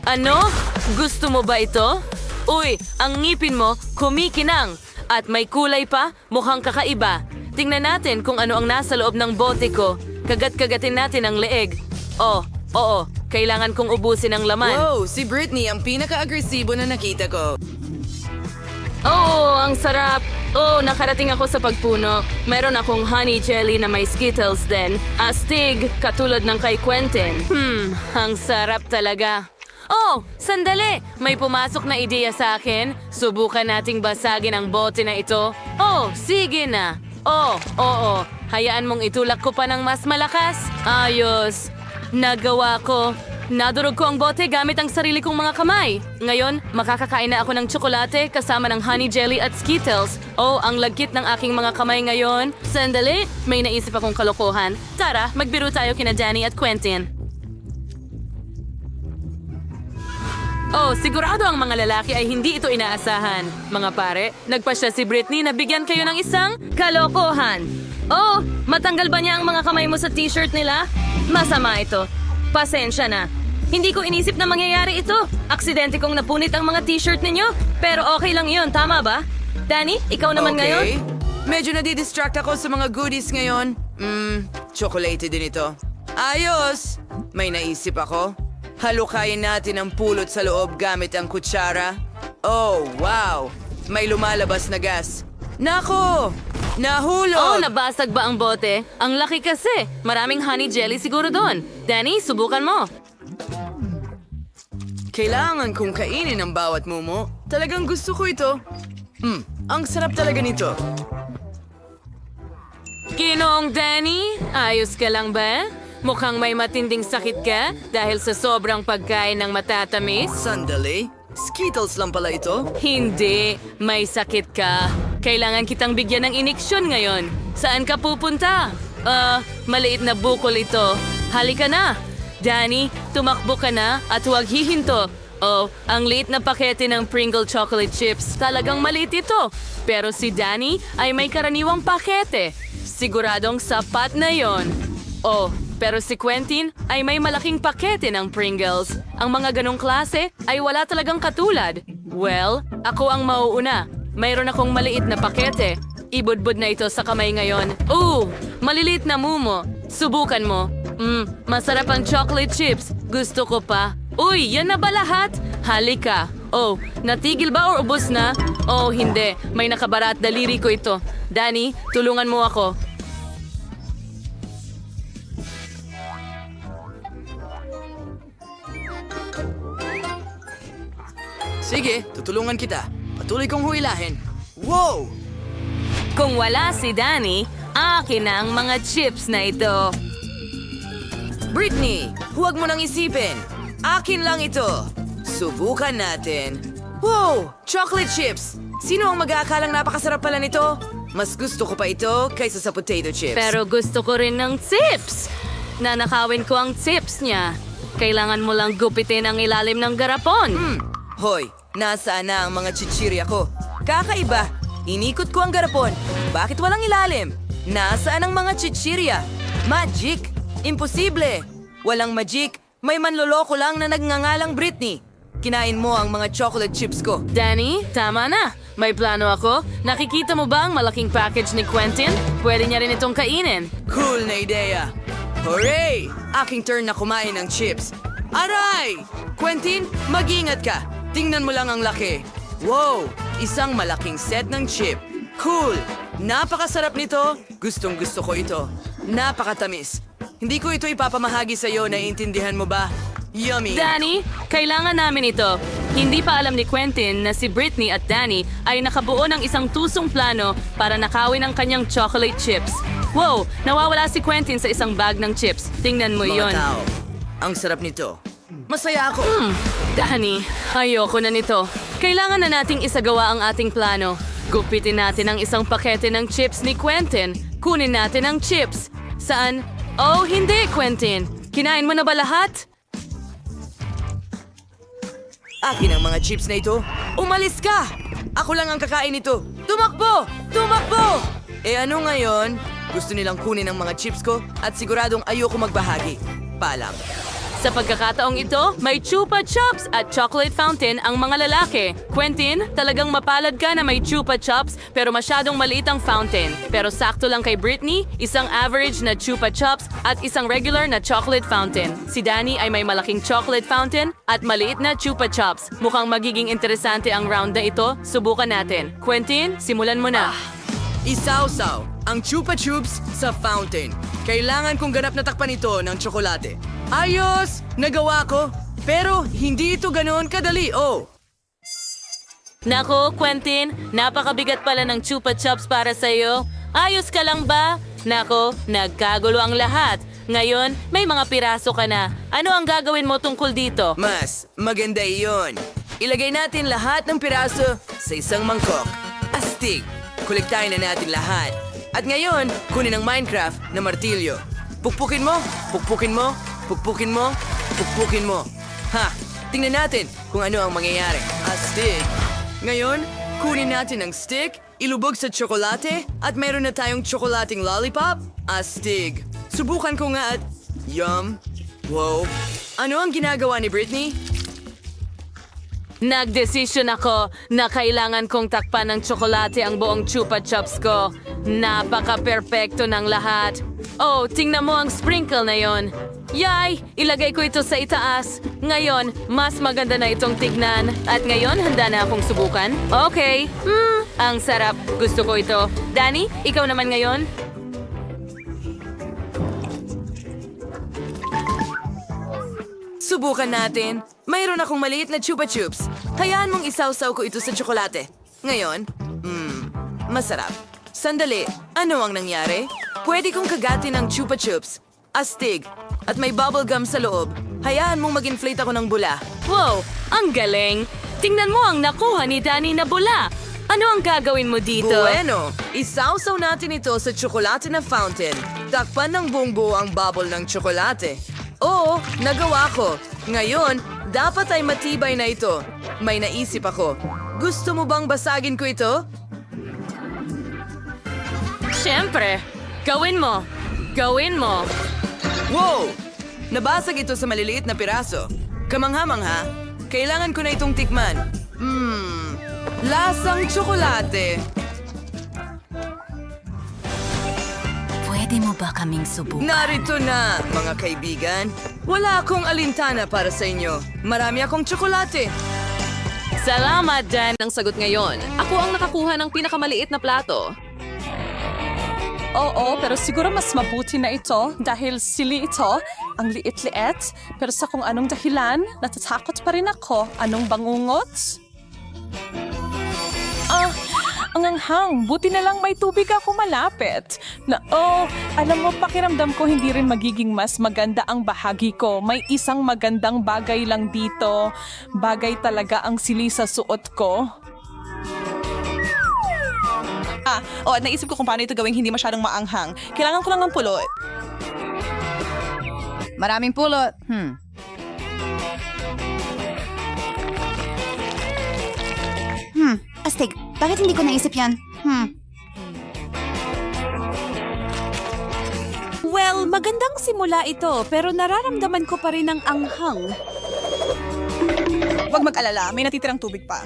Ano? Gusto mo ba ito? Uy, ang ngipin mo kumikinang. At may kulay pa, mukhang kakaiba. Tingnan natin kung ano ang nasa loob ng bote ko. Kagat-kagatin natin ang leeg. Oh, oo, kailangan kong ubusin ang laman. Wow, si Britney ang pinaka-agresibo na nakita ko. Oo, ang sarap. Oh, nakarating ako sa pagpuno. Meron akong honey jelly na may Skittles din. Astig, katulad ng kay Quentin. Ang sarap talaga. Oh, sandali! May pumasok na ideya sa akin. Subukan nating basagin ang bote na ito. Oh, sige na. Oh, oo. Hayaan mong itulak ko pa ng mas malakas. Ayos. Nagawa ko. Nadurog ko ang bote gamit ang sarili kong mga kamay. Ngayon, makakakain na ako ng tsokolate kasama ng honey jelly at Skittles. Oh, ang lagkit ng aking mga kamay ngayon. Sandali, may naisip akong kalokohan. Tara, magbiro tayo kina Danny at Quentin. Oh, sigurado ang mga lalaki ay hindi ito inaasahan. Mga pare, nagpasya si Britney na bigyan kayo ng isang kalokohan. Oh, matanggal ba niya ang mga kamay mo sa t-shirt nila? Masama ito. Pasensya na. Hindi ko inisip na mangyayari ito. Aksidente kong napunit ang mga t-shirt ninyo. Pero okay lang yun, tama ba? Danny, ikaw naman ngayon? Medyo nadidistract ako sa mga goodies ngayon. Chocolate din ito. Ayos! May naisip ako. Halukayin natin ang pulot sa loob gamit ang kutsara. Oh, wow! May lumalabas na gas. Nako! Nahulog! Oh, nabasag ba ang bote? Ang laki kasi. Maraming honey jelly siguro doon. Danny, subukan mo. Kailangan kong kainin ang bawat mumo. Talagang gusto ko ito. Ang sarap talaga nito. Kinong Danny, ayos ka lang ba? Mukhang may matinding sakit ka dahil sa sobrang pagkain ng matatamis. Sandali, Skittles lang pala ito? Hindi, may sakit ka. Kailangan kitang bigyan ng iniksyon ngayon. Saan ka pupunta? Maliit na bukol ito. Halika na. Danny, tumakbo ka na at huwag hihinto. Oh, ang liit na pakete ng Pringle chocolate chips. Talagang maliit ito. Pero si Danny ay may karaniwang pakete. Siguradong sapat na yon. Oh, pero si Quentin ay may malaking pakete ng Pringles. Ang mga ganong klase ay wala talagang katulad. Well, ako ang mauuna. Mayroon akong maliit na pakete. Ibudbud na ito sa kamay ngayon. Maliliit na mumo. Subukan mo. Masarap ang chocolate chips. Gusto ko pa. Uy, yan na ba lahat? Halika. Oh, natigil ba o ubos na? Oh, hindi. May nakabara at daliri ko ito. Danny, tulungan mo ako. Sige, tutulungan kita. Patuloy kong huwilahin. Wow! Kung wala si Danny, akin na ang mga chips na ito. Britney, huwag mo nang isipin. Akin lang ito. Subukan natin. Wow! Chocolate chips! Sino ang mag-aakalang napakasarap pala nito? Mas gusto ko pa ito kaysa sa potato chips. Pero gusto ko rin ng chips. Nanakawin ko ang chips niya. Kailangan mo lang gupitin ang ilalim ng garapon. Hoy, nasaan na ang mga chichirya ko? Kakaiba! Inikot ko ang garapon. Bakit walang ilalim? Nasaan ang mga chichirya? Magic! Imposible! Walang magic. May manloloko lang na nagngangalang Britney. Kinain mo ang mga chocolate chips ko. Danny, tama na. May plano ako. Nakikita mo ba ang malaking package ni Quentin? Pwede niya rin itong kainin. Cool na ideya. Hooray! Aking turn na kumain ng chips. Aray! Quentin, mag-ingat ka. Tingnan mo lang ang laki. Wow! Isang malaking set ng chip. Cool! Napakasarap nito. Gustong gusto ko ito. Napakatamis. Hindi ko ito ipapamahagi sa'yo, naiintindihan mo ba? Yummy! Danny, kailangan namin ito. Hindi pa alam ni Quentin na si Britney at Danny ay nakabuo ng isang tusong plano para nakawin ang kanyang chocolate chips. Wow! Nawawala si Quentin sa isang bag ng chips. Tingnan mo yon. Mga tao, ang sarap nito. Masaya ako. Danny, ayoko na nito. Kailangan na nating isagawa ang ating plano. Gupitin natin ang isang pakete ng chips ni Quentin. Kunin natin ang chips. Saan? Oh, hindi, Quentin. Kinain mo na ba lahat? Akin ang mga chips na ito. Umalis ka! Ako lang ang kakain nito. Tumakbo! Tumakbo! Ano ngayon? Gusto nilang kunin ang mga chips ko at siguradong ayoko magbahagi. Paalam. Sa pagkakataong ito, may Chupa Chups at chocolate fountain ang mga lalaki. Quentin, talagang mapalad ka na may Chupa Chups pero masyadong maliit ang fountain. Pero sakto lang kay Britney, isang average na Chupa Chups at isang regular na chocolate fountain. Si Danny ay may malaking chocolate fountain at maliit na Chupa Chups. Mukhang magiging interesante ang round na ito. Subukan natin. Quentin, simulan mo na. Isawsaw ang Chupa Chups sa fountain. Kailangan kong ganap na takpan ito ng tsokolate. Ayos! Nagawa ko! Pero hindi ito ganoon kadali, oh! Nako, Quentin, napakabigat pala ng Chupa Chups para sa'yo. Ayos ka lang ba? Nako, nagkagulo ang lahat. Ngayon, may mga piraso ka na. Ano ang gagawin mo tungkol dito? Mas maganda iyon. Ilagay natin lahat ng piraso sa isang mangkok. Astig! Kolektahin na natin lahat. At ngayon, kunin ang Minecraft na martilyo. Pukpukin mo, pukpukin mo, pukpukin mo, pukpukin mo. Ha! Tingnan natin kung ano ang mangyayari. Astig! Ngayon, kunin natin ang stick, ilubog sa tsokolate, at mayroon na tayong tsokolating lollipop. Astig! Subukan ko nga at... Yum! Wow! Ano ang ginagawa ni Britney? Nagdesisyon ako na kailangan kong takpan ng tsokolate ang buong Chupa Chups ko. Napaka-perpekto ng lahat. Oh, tingnan mo ang sprinkle na yon. Yay! Ilagay ko ito sa itaas. Ngayon, mas maganda na itong tignan. At ngayon, handa na akong subukan. Okay. Ang sarap. Gusto ko ito. Danny, ikaw naman ngayon? Subukan natin. Mayroon akong maliit na Chupa Chups. Hayaan mong isawsaw ko ito sa tsokolate. Ngayon, masarap. Sandali, ano ang nangyari? Pwede kong kagatin ang Chupa Chups. Astig. At may bubble gum sa loob. Hayaan mong mag-inflate ako ng bula. Wow, ang galing. Tingnan mo ang nakuha ni Danny na bula. Ano ang gagawin mo dito? Bueno, isawsaw natin ito sa tsokolate na fountain. Takpan ng buong buo ang bubble ng tsokolate. Oo, nagawa ko. Ngayon, dapat ay matibay na ito. May naisip ako. Gusto mo bang basagin ko ito? Siyempre. Gawin mo. Gawin mo. Wow! Nabasag ito sa maliliit na piraso. Kamangha-mangha, kailangan ko na itong tikman. Lasang tsokolate. Pwede mo ba kaming subukan? Narito na, mga kaibigan. Wala akong alintana para sa inyo. Marami akong tsokolate. Salamat, Dan. Ang sagot ngayon. Ako ang nakakuha ng pinakamaliit na plato. Oo, pero siguro mas mabuti na ito dahil sili ito, ang liit-liit. Pero sa kung anong dahilan, natatakot pa rin ako. Anong bangungot? Ang anghang. Buti na lang may tubig ako malapit. Alam mo, pakiramdam ko hindi rin magiging mas maganda ang bahagi ko. May isang magandang bagay lang dito. Bagay talaga ang sili sa suot ko. Naisip ko kung paano ito gawing hindi masyadong maanghang. Kailangan ko lang ng pulot. Maraming pulot. Astig, bakit hindi ko naisip yan? Well, magandang simula ito, pero nararamdaman ko pa rin ang anghang. Huwag mag-alala, may natitirang tubig pa.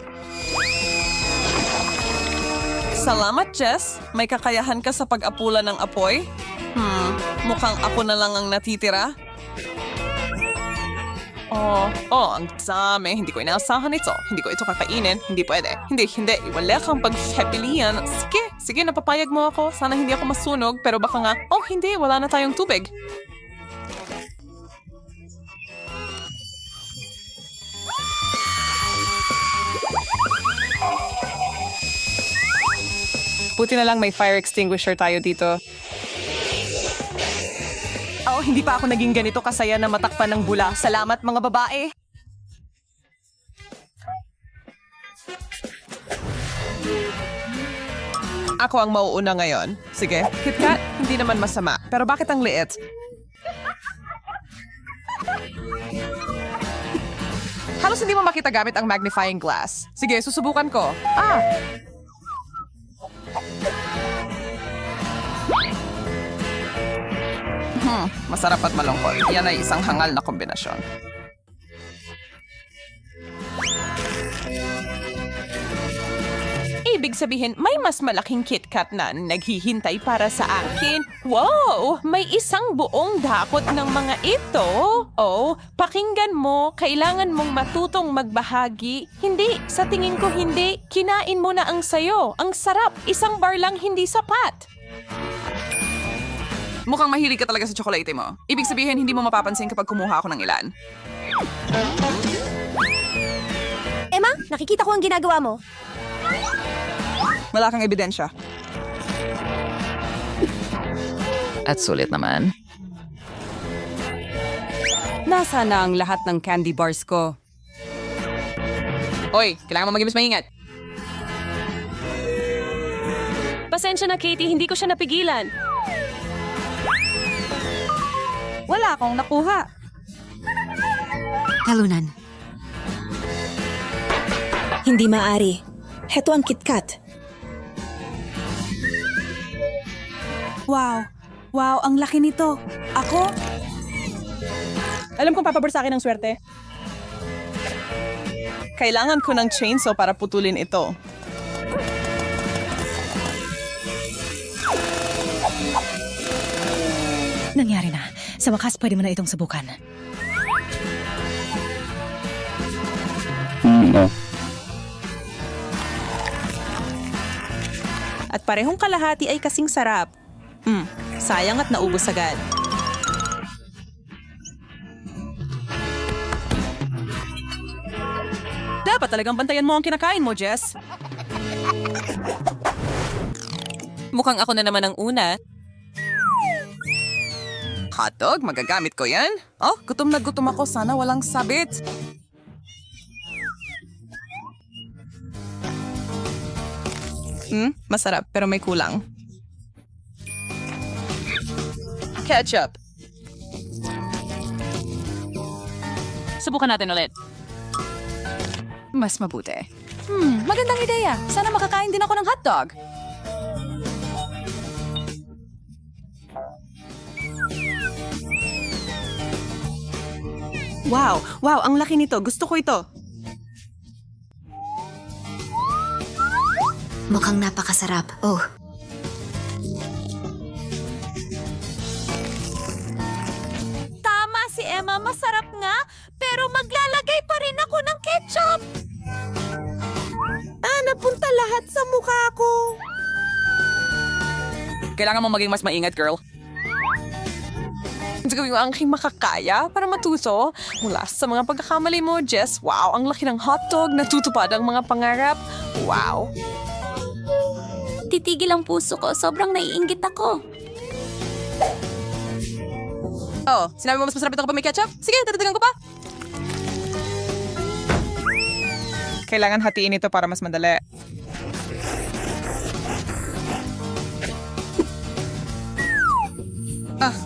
Salamat, Jess. May kakayahan ka sa pag-apula ng apoy? Mukhang ako na lang ang natitira. Ang dami. Hindi ko inaasahan ito. Hindi ko ito kakainin. Hindi pwede. Hindi. Wala kang pag-hepilian. Sige, napapayag mo ako. Sana hindi ako masunog, pero baka nga, hindi, wala na tayong tubig. Buti na lang may fire extinguisher tayo dito. Hindi pa ako naging ganito kasaya na matakpan ng bula. Salamat, mga babae. Ako ang mauuna ngayon. Sige, KitKat, hindi naman masama. Pero bakit ang liit? Halos hindi mo makita gamit ang magnifying glass. Sige, susubukan ko. Masarap at malungkot. Yan ay isang hangal na kombinasyon. Ibig sabihin, may mas malaking KitKat na naghihintay para sa akin. Wow! May isang buong dakot ng mga ito. Oh, pakinggan mo, kailangan mong matutong magbahagi. Hindi, sa tingin ko hindi. Kinain mo na ang sayo. Ang sarap. Isang bar lang hindi sapat. Mukhang mahilig ka talaga sa tsokolate mo. Ibig sabihin, hindi mo mapapansin kapag kumuha ako ng ilan. Emma, nakikita ko ang ginagawa mo. Wala kang ebidensya. At sulit naman. Nasa na ang lahat ng candy bars ko? Hoy, kailangan mo maging mas maingat. Pasensya na, Katie. Hindi ko siya napigilan. Wala akong nakuha. Talunan. Hindi maaari. Heto ang KitKat. Wow. Wow, ang laki nito. Ako? Alam kong papabor sa akin ang swerte. Kailangan ko ng chainsaw para putulin ito. Nangyari na. Sa wakas, pwede mo na itong subukan. At parehong kalahati ay kasing sarap. Sayang at naubos agad. Dapat talagang bantayan mo ang kinakain mo, Jess. Mukhang ako na naman ang una. Hotdog, magagamit ko yan. Oh, gutom na gutom ako. Sana walang sabit. Masarap, pero may kulang. Ketchup. Subukan natin ulit. Mas mabuti. Magandang ideya. Sana makakain din ako ng hotdog. Wow! Wow! Ang laki nito. Gusto ko ito. Mukhang napakasarap. Oh. Tama si Emma, masarap nga. Pero maglalagay pa rin ako ng ketchup. Napunta lahat sa mukha ko. Kailangan mo maging mas maingat, girl. Gawin mo ang aking makakaya para matuto mula sa mga pagkakamali mo, Jess. Wow, ang laki ng hotdog. Natutupad ang mga pangarap. Wow. Titigil ang puso ko. Sobrang naiinggit ako. Oh, sinabi mo mas masarap ito kapag may ketchup? Sige, tatatagan ko pa. Kailangan hatiin ito para mas madali.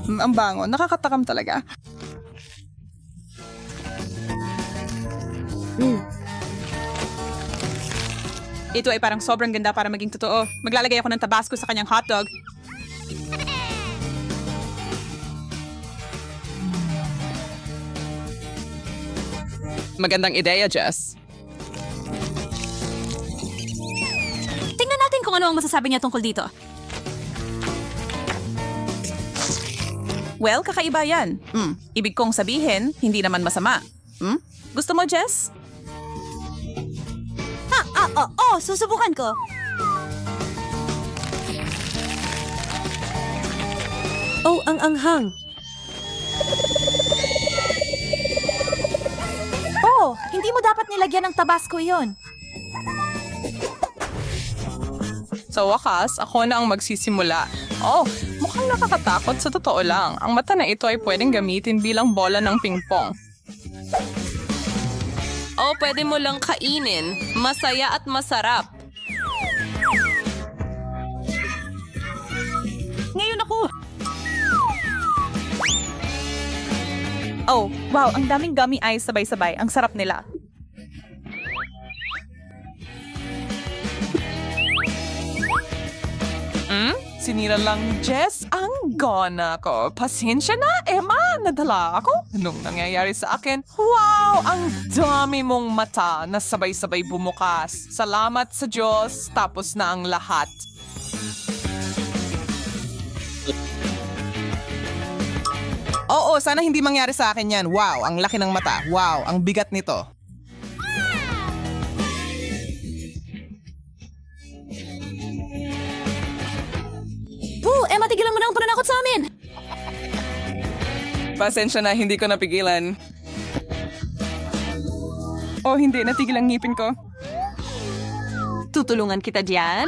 Ang bango. Nakakatakam talaga. Ito ay parang sobrang ganda para maging totoo. Maglalagay ako ng Tabasco sa kanyang hotdog. Magandang ideya, Jess. Tingnan natin kung ano ang masasabi niya tungkol dito. Well, kakaiba yan. Ibig kong sabihin, hindi naman masama. Gusto mo, Jess? Susubukan ko. Oh, ang anghang. Oh, hindi mo dapat nilagyan ng Tabasco yon. Sa wakas, ako na ang magsisimula. Oh, mukhang nakakatakot sa totoo lang. Ang mata na ito ay pwedeng gamitin bilang bola ng pingpong. Oh, pwede mo lang kainin. Masaya at masarap. Ngayon ako. Oh, wow, ang daming gummy eyes sabay-sabay. Ang sarap nila. Sinira lang Jess ang gana ko. Pasensya na, Emma. Nadala ako. Anong nangyayari sa akin? Wow! Ang dami mong mata na sabay-sabay bumukas. Salamat sa Diyos. Tapos na ang lahat. Oo, sana hindi mangyari sa akin yan. Wow, ang laki ng mata. Wow, ang bigat nito. Emma, tigilan mo na ang pananakot sa amin! Pasensya na, hindi ko napigilan. Oh, hindi. Natigil ang ngipin ko. Tutulungan kita diyan?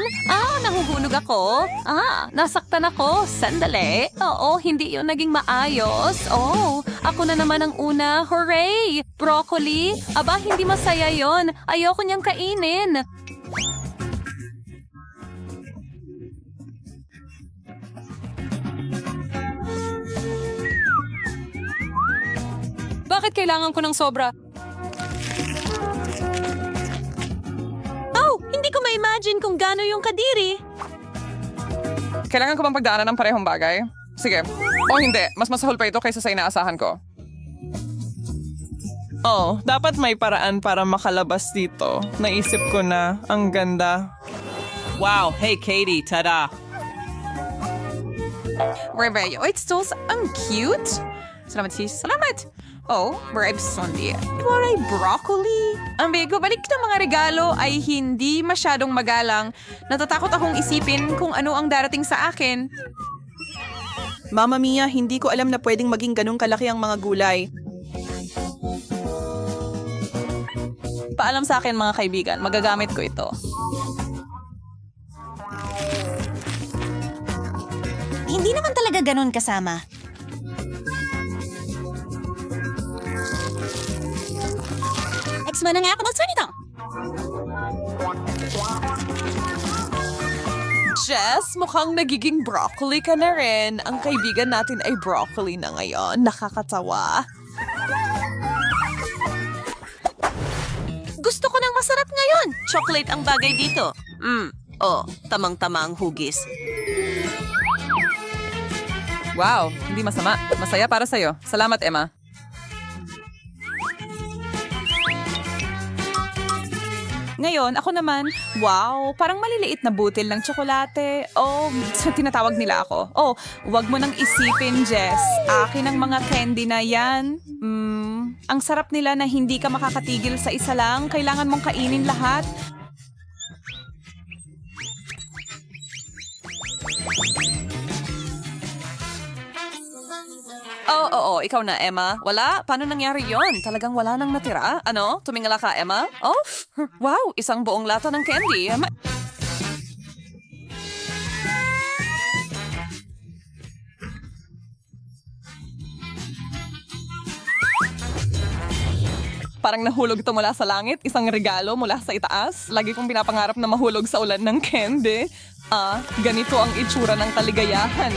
Nahuhulog ako. Nasaktan ako. Sandali. Oo, hindi yun naging maayos. Oh, ako na naman ang una. Hooray! Broccoli? Aba, hindi masaya yon. Ayoko niyang kainin. Bakit kailangan ko ng sobra? Hindi ko ma-imagine kung gaano yung kadiri. Kailangan ko bang pagdaanan ng parehong bagay? Sige. O hindi, mas masahol pa ito kaysa sa inaasahan ko. Oh, dapat may paraan para makalabas dito. Naisip ko na, ang ganda. Wow, hey Katie, tada! Rebello, it's so ang cute. Salamat sis. Salamat! Oh, bribe Sunday. Waray broccoli. Ang bigo, balik ng mga regalo ay hindi masyadong magalang. Natatakot akong isipin kung ano ang darating sa akin. Mama Mia, hindi ko alam na pwedeng maging ganun kalaki ang mga gulay. Paalam sa akin mga kaibigan, magagamit ko ito. Hindi naman talaga ganun kasama. Mo na nga ako magsalita. Jess, mukhang nagiging broccoli ka na rin. Ang kaibigan natin ay broccoli na ngayon. Nakakatawa. Gusto ko ng masarap ngayon. Chocolate ang bagay dito. Tamang-tama ang hugis. Wow, hindi masama. Masaya para sa'yo. Salamat, Emma. Ngayon, ako naman, wow, parang maliliit na butil ng tsokolate. Oh, tinatawag nila ako. Oh, wag mo nang isipin, Jess. Akin ang mga candy na yan. Ang sarap nila na hindi ka makakatigil sa isa lang. Kailangan mong kainin lahat. Oo, ikaw na, Emma. Wala? Paano nangyari yon? Talagang wala nang natira? Ano? Tumingala ka, Emma? Oh, wow, isang buong lata ng candy. Parang nahulog ito mula sa langit, isang regalo mula sa itaas. Lagi kong pinapangarap na mahulog sa ulan ng candy. Ganito ang itsura ng kaligayahan.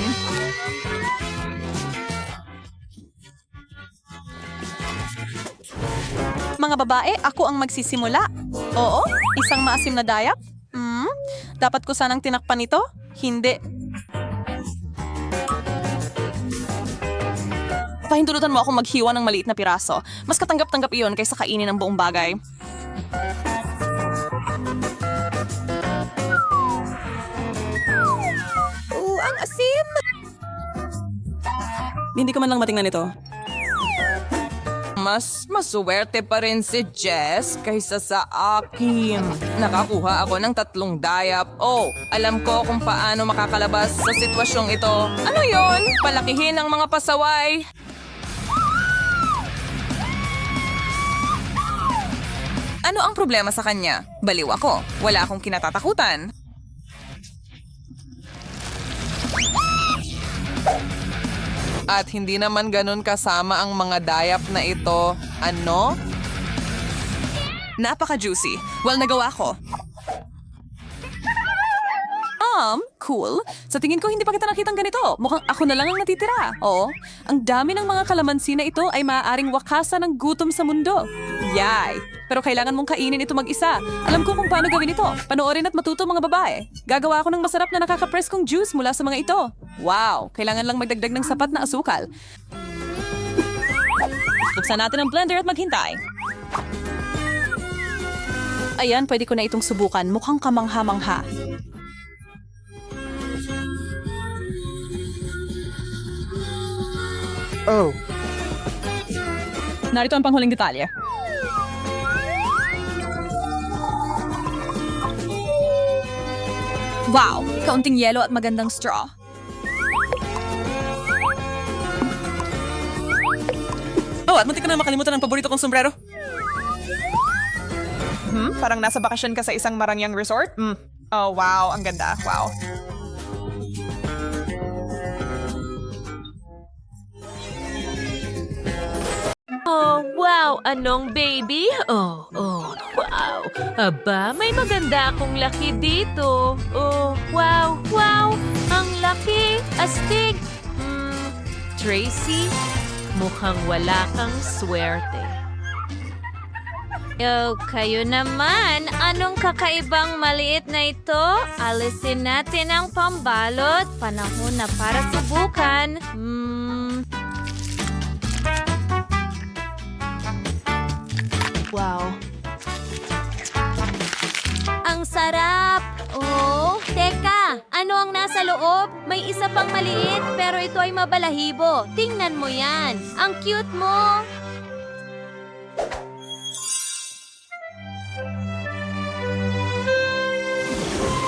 Mga babae, ako ang magsisimula. Oo, isang maasim na dayap. Dapat ko sanang tinakpan ito? Hindi. Pahintulutan mo akong maghiwa ng maliit na piraso. Mas katanggap-tanggap iyon kaysa kainin ang buong bagay. Ang asim! Hindi ko man lang matingnan ito. Mas masuwerte pa rin si Jess kaysa sa akin. Nakakuha ako ng 3 dayap. Oh, alam ko kung paano makakalabas sa sitwasyong ito. Ano yon? Palakihin ang mga pasaway. Ano ang problema sa kanya? Baliw ako. Wala akong kinatatakutan. At hindi naman ganun kasama ang mga dayap na ito. Ano? Napaka-juicy. Well, nagawa ko. Cool. Sa tingin ko, hindi pa kita nakitang ganito. Mukhang ako na lang ang natitira. Oo, ang dami ng mga kalamansi na ito ay maaaring wakasan ng gutom sa mundo. Yay! Pero kailangan mong kainin ito mag-isa. Alam ko kung paano gawin ito. Panoorin at matuto mga babae. Gagawa ako ng masarap na nakaka-press kong juice mula sa mga ito. Wow! Kailangan lang magdagdag ng sapat na asukal. Buksan natin ang blender at maghintay. Ayan, pwede ko na itong subukan. Mukhang kamangha-mangha. Oh. Narito ang panghuling detalye. Wow! Kaunting yelo at magandang straw. Oh, at muntik ka na makalimutan ang paborito kong sombrero. Parang nasa bakasyon ka sa isang marangyang resort? Oh, wow. Ang ganda. Wow. Oh, wow! Anong baby? Oh, wow! Aba, may maganda akong laki dito. Oh, wow! Ang laki! Astig! Tracy, mukhang wala kang swerte. Kayo naman, anong kakaibang maliit na ito? Alisin natin ang pambalot. Panahon na para subukan. Wow. Ang sarap! Oh, teka! Ano ang nasa loob? May isa pang maliit, pero ito ay mabalahibo. Tingnan mo yan. Ang cute mo!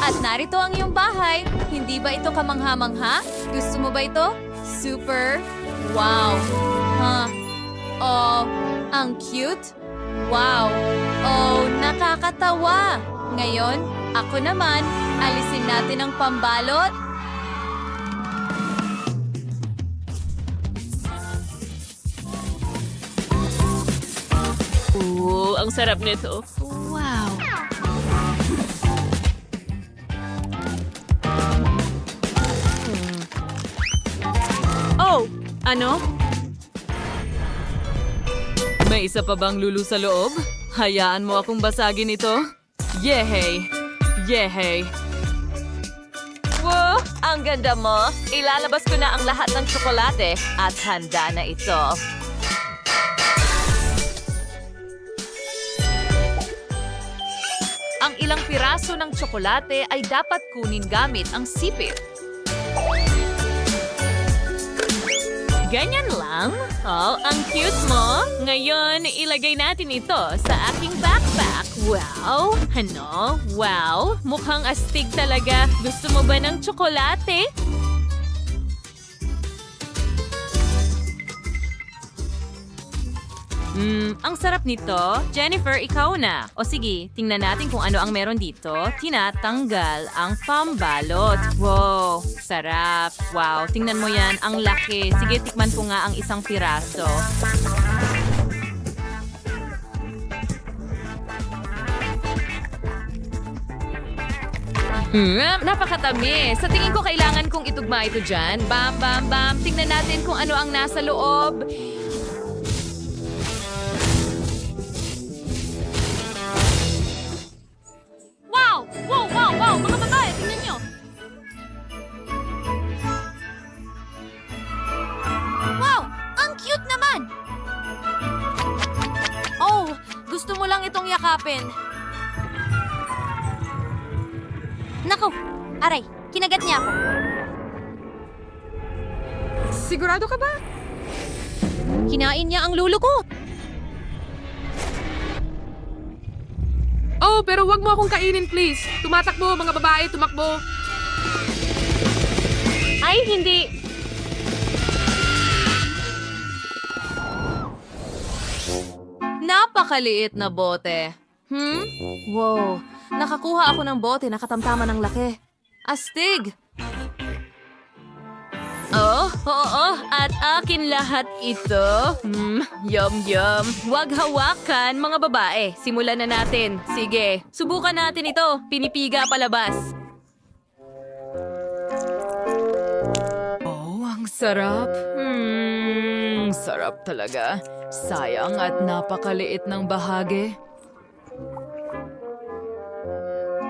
At narito ang iyong bahay. Hindi ba ito kamangha-mangha? Gusto mo ba ito? Super! Wow! Oh, ang cute! Wow! Oh, nakakatawa! Ngayon, ako naman, alisin natin ang pambalot. Ang sarap nito. Wow! Oh, ano? May isa pa bang lulu sa loob? Hayaan mo akong basagin ito. Yehey! Yehey! Wow! Ang ganda mo! Ilalabas ko na ang lahat ng tsokolate at handa na ito. Ang ilang piraso ng tsokolate ay dapat kunin gamit ang sipit. Ganyan lang? Oh, ang cute mo. Ngayon, ilagay natin ito sa aking backpack. Wow! Ano? Wow! Mukhang astig talaga. Gusto mo ba ng tsokolate? Ang sarap nito. Jennifer, ikaw na. O sige, tingnan natin kung ano ang meron dito. Tinatanggal ang pambalot. Wow, sarap. Wow, tingnan mo yan. Ang laki. Sige, tikman ko nga ang isang piraso. Napakatamis. Sa tingin ko kailangan kong itugma ito dyan. Bam, bam, bam. Tingnan natin kung ano ang nasa loob. Wow! Wow! Wow! Wow! Mga babae, tingnan nyo! Wow! Ang cute naman! Oh! Gusto mo lang itong yakapin. Naku! Aray! Kinagat niya ako. Sigurado ka ba? Kinain niya ang lulo ko. Oh, pero wag mo akong kainin, please. Tumatakbo, mga babae, tumakbo. Ay, hindi. Napakaliit na bote. Wow. Nakakuha ako ng bote na katamtaman ng laki. Astig! Oo. At akin lahat ito. Yum. Huwag hawakan, mga babae. Simulan na natin. Sige, subukan natin ito. Pinipiga palabas. Sarap. Sarap talaga. Sayang at napakaliit ng bahagi.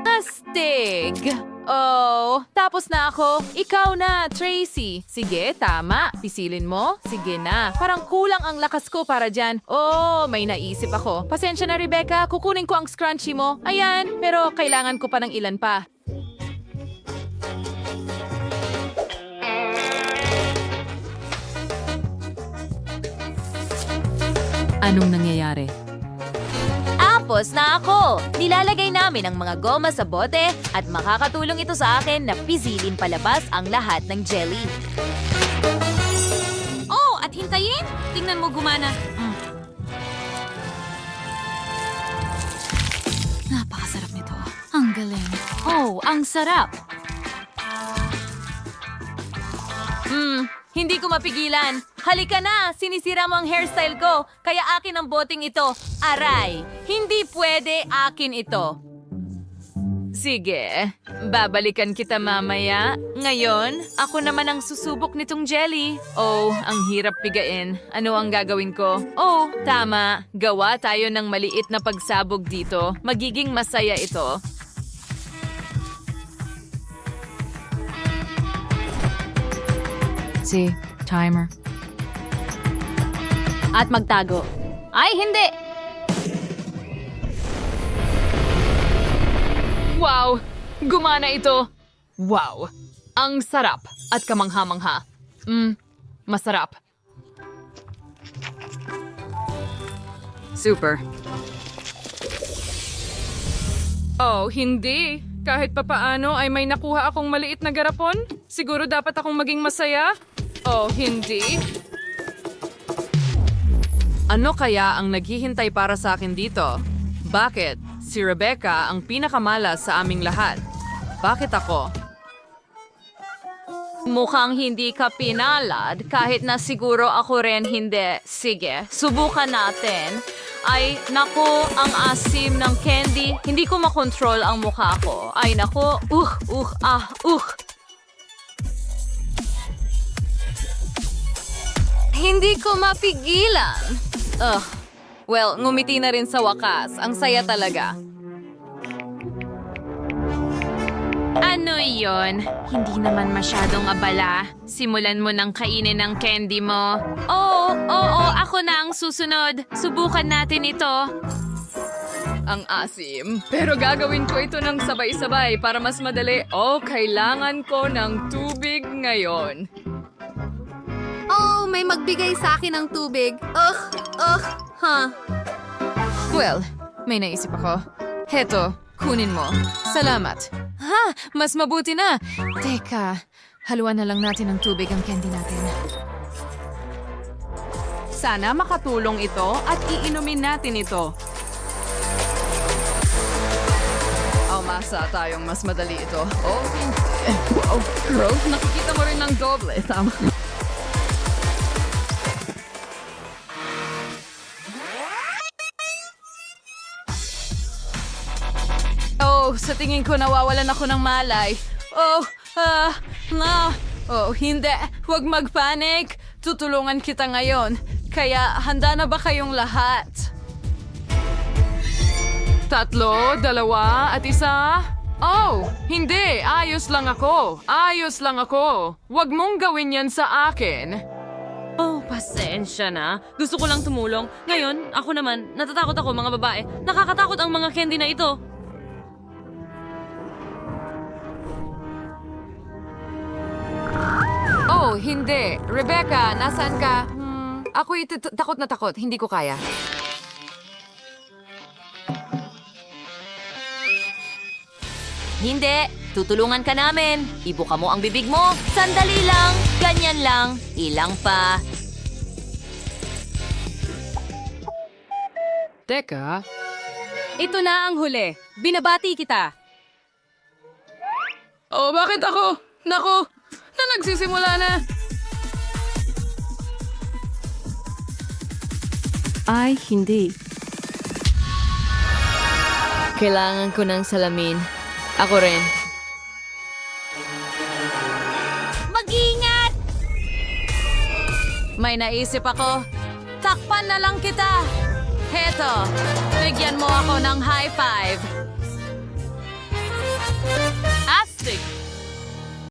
Astig! Oh, tapos na ako. Ikaw na, Tracy. Sige, tama. Pisilin mo? Sige na. Parang kulang ang lakas ko para dyan. Oh, may naisip ako. Pasensya na, Rebecca. Kukunin ko ang scrunchie mo. Ayan, pero kailangan ko pa ng ilan pa. Anong nangyayari? Tapos na ako! Nilalagay namin ang mga goma sa bote at makakatulong ito sa akin na pisilin palabas ang lahat ng jelly. Oh, at hintayin! Tingnan mo gumana. Napakasarap nito. Ang galing. Oh, ang sarap. Hindi ko mapigilan. Halika na! Sinisira mo ang hairstyle ko. Kaya akin ang boting ito. Aray! Hindi pwede, akin ito. Sige, babalikan kita mamaya. Ngayon, ako naman ang susubok nitong jelly. Oh, ang hirap pigain. Ano ang gagawin ko? Oh, tama. Gawa tayo ng maliit na pagsabog dito. Magiging masaya ito. Timer. At magtago. Ay, hindi! Wow! Gumana ito! Wow! Ang sarap at kamangha-mangha. Masarap. Super. Oh, hindi. Kahit papaano ay may nakuha akong maliit na garapon. Siguro dapat akong maging masaya. Oh, hindi. Ano kaya ang naghihintay para sa akin dito? Bakit? Si Rebecca ang pinakamalas sa aming lahat. Bakit ako? Mukhang hindi ka pinalad kahit na siguro ako rin hindi. Sige, subukan natin. Ay, naku, ang asim ng candy. Hindi ko makontrol ang mukha ko. Ay, naku, Hindi ko mapigilan. Well, ngumiti na rin sa wakas. Ang saya talaga. Ano yon? Hindi naman masyadong abala. Simulan mo nang kainin ang candy mo. Oo, ako na ang susunod. Subukan natin ito. Ang asim. Pero gagawin ko ito ng sabay-sabay para mas madali. Oh, kailangan ko ng tubig ngayon. Oh, may magbigay sa akin ng tubig. Well, may naisip ako. Heto, kunin mo. Salamat. Ha, mas mabuti na. Teka, haluan na lang natin ng tubig ang candy natin. Sana makatulong ito at iinumin natin ito. Masa tayong mas madali ito. Oh, hindi. Wow, girl, nakikita mo rin ng doble. Tama. Oh, sa tingin ko nawawalan ako ng malay. Oh, hindi. Huwag magpanik. Tutulungan kita ngayon. Kaya handa na ba kayong lahat? 3, 2, at 1. Oh, hindi. Ayos lang ako. Huwag mong gawin yan sa akin. Oh, pasensya na. Gusto ko lang tumulong. Ngayon, ako naman, natatakot ako mga babae. Nakakatakot ang mga candy na ito. Oh, hindi. Rebecca, nasaan ka? Ako'y takot na takot. Hindi ko kaya. Hindi. Tutulungan ka namin. Ibuka mo ang bibig mo. Sandali lang. Ganyan lang. Ilang pa. Teka. Ito na ang huli. Binabati kita. Oh, bakit ako? Naku, na nagsisimula na. Ay, hindi. Kailangan ko ng salamin. Ako rin. Mag-ingat! May naisip ako. Takpan na lang kita. Heto, bigyan mo ako ng high five.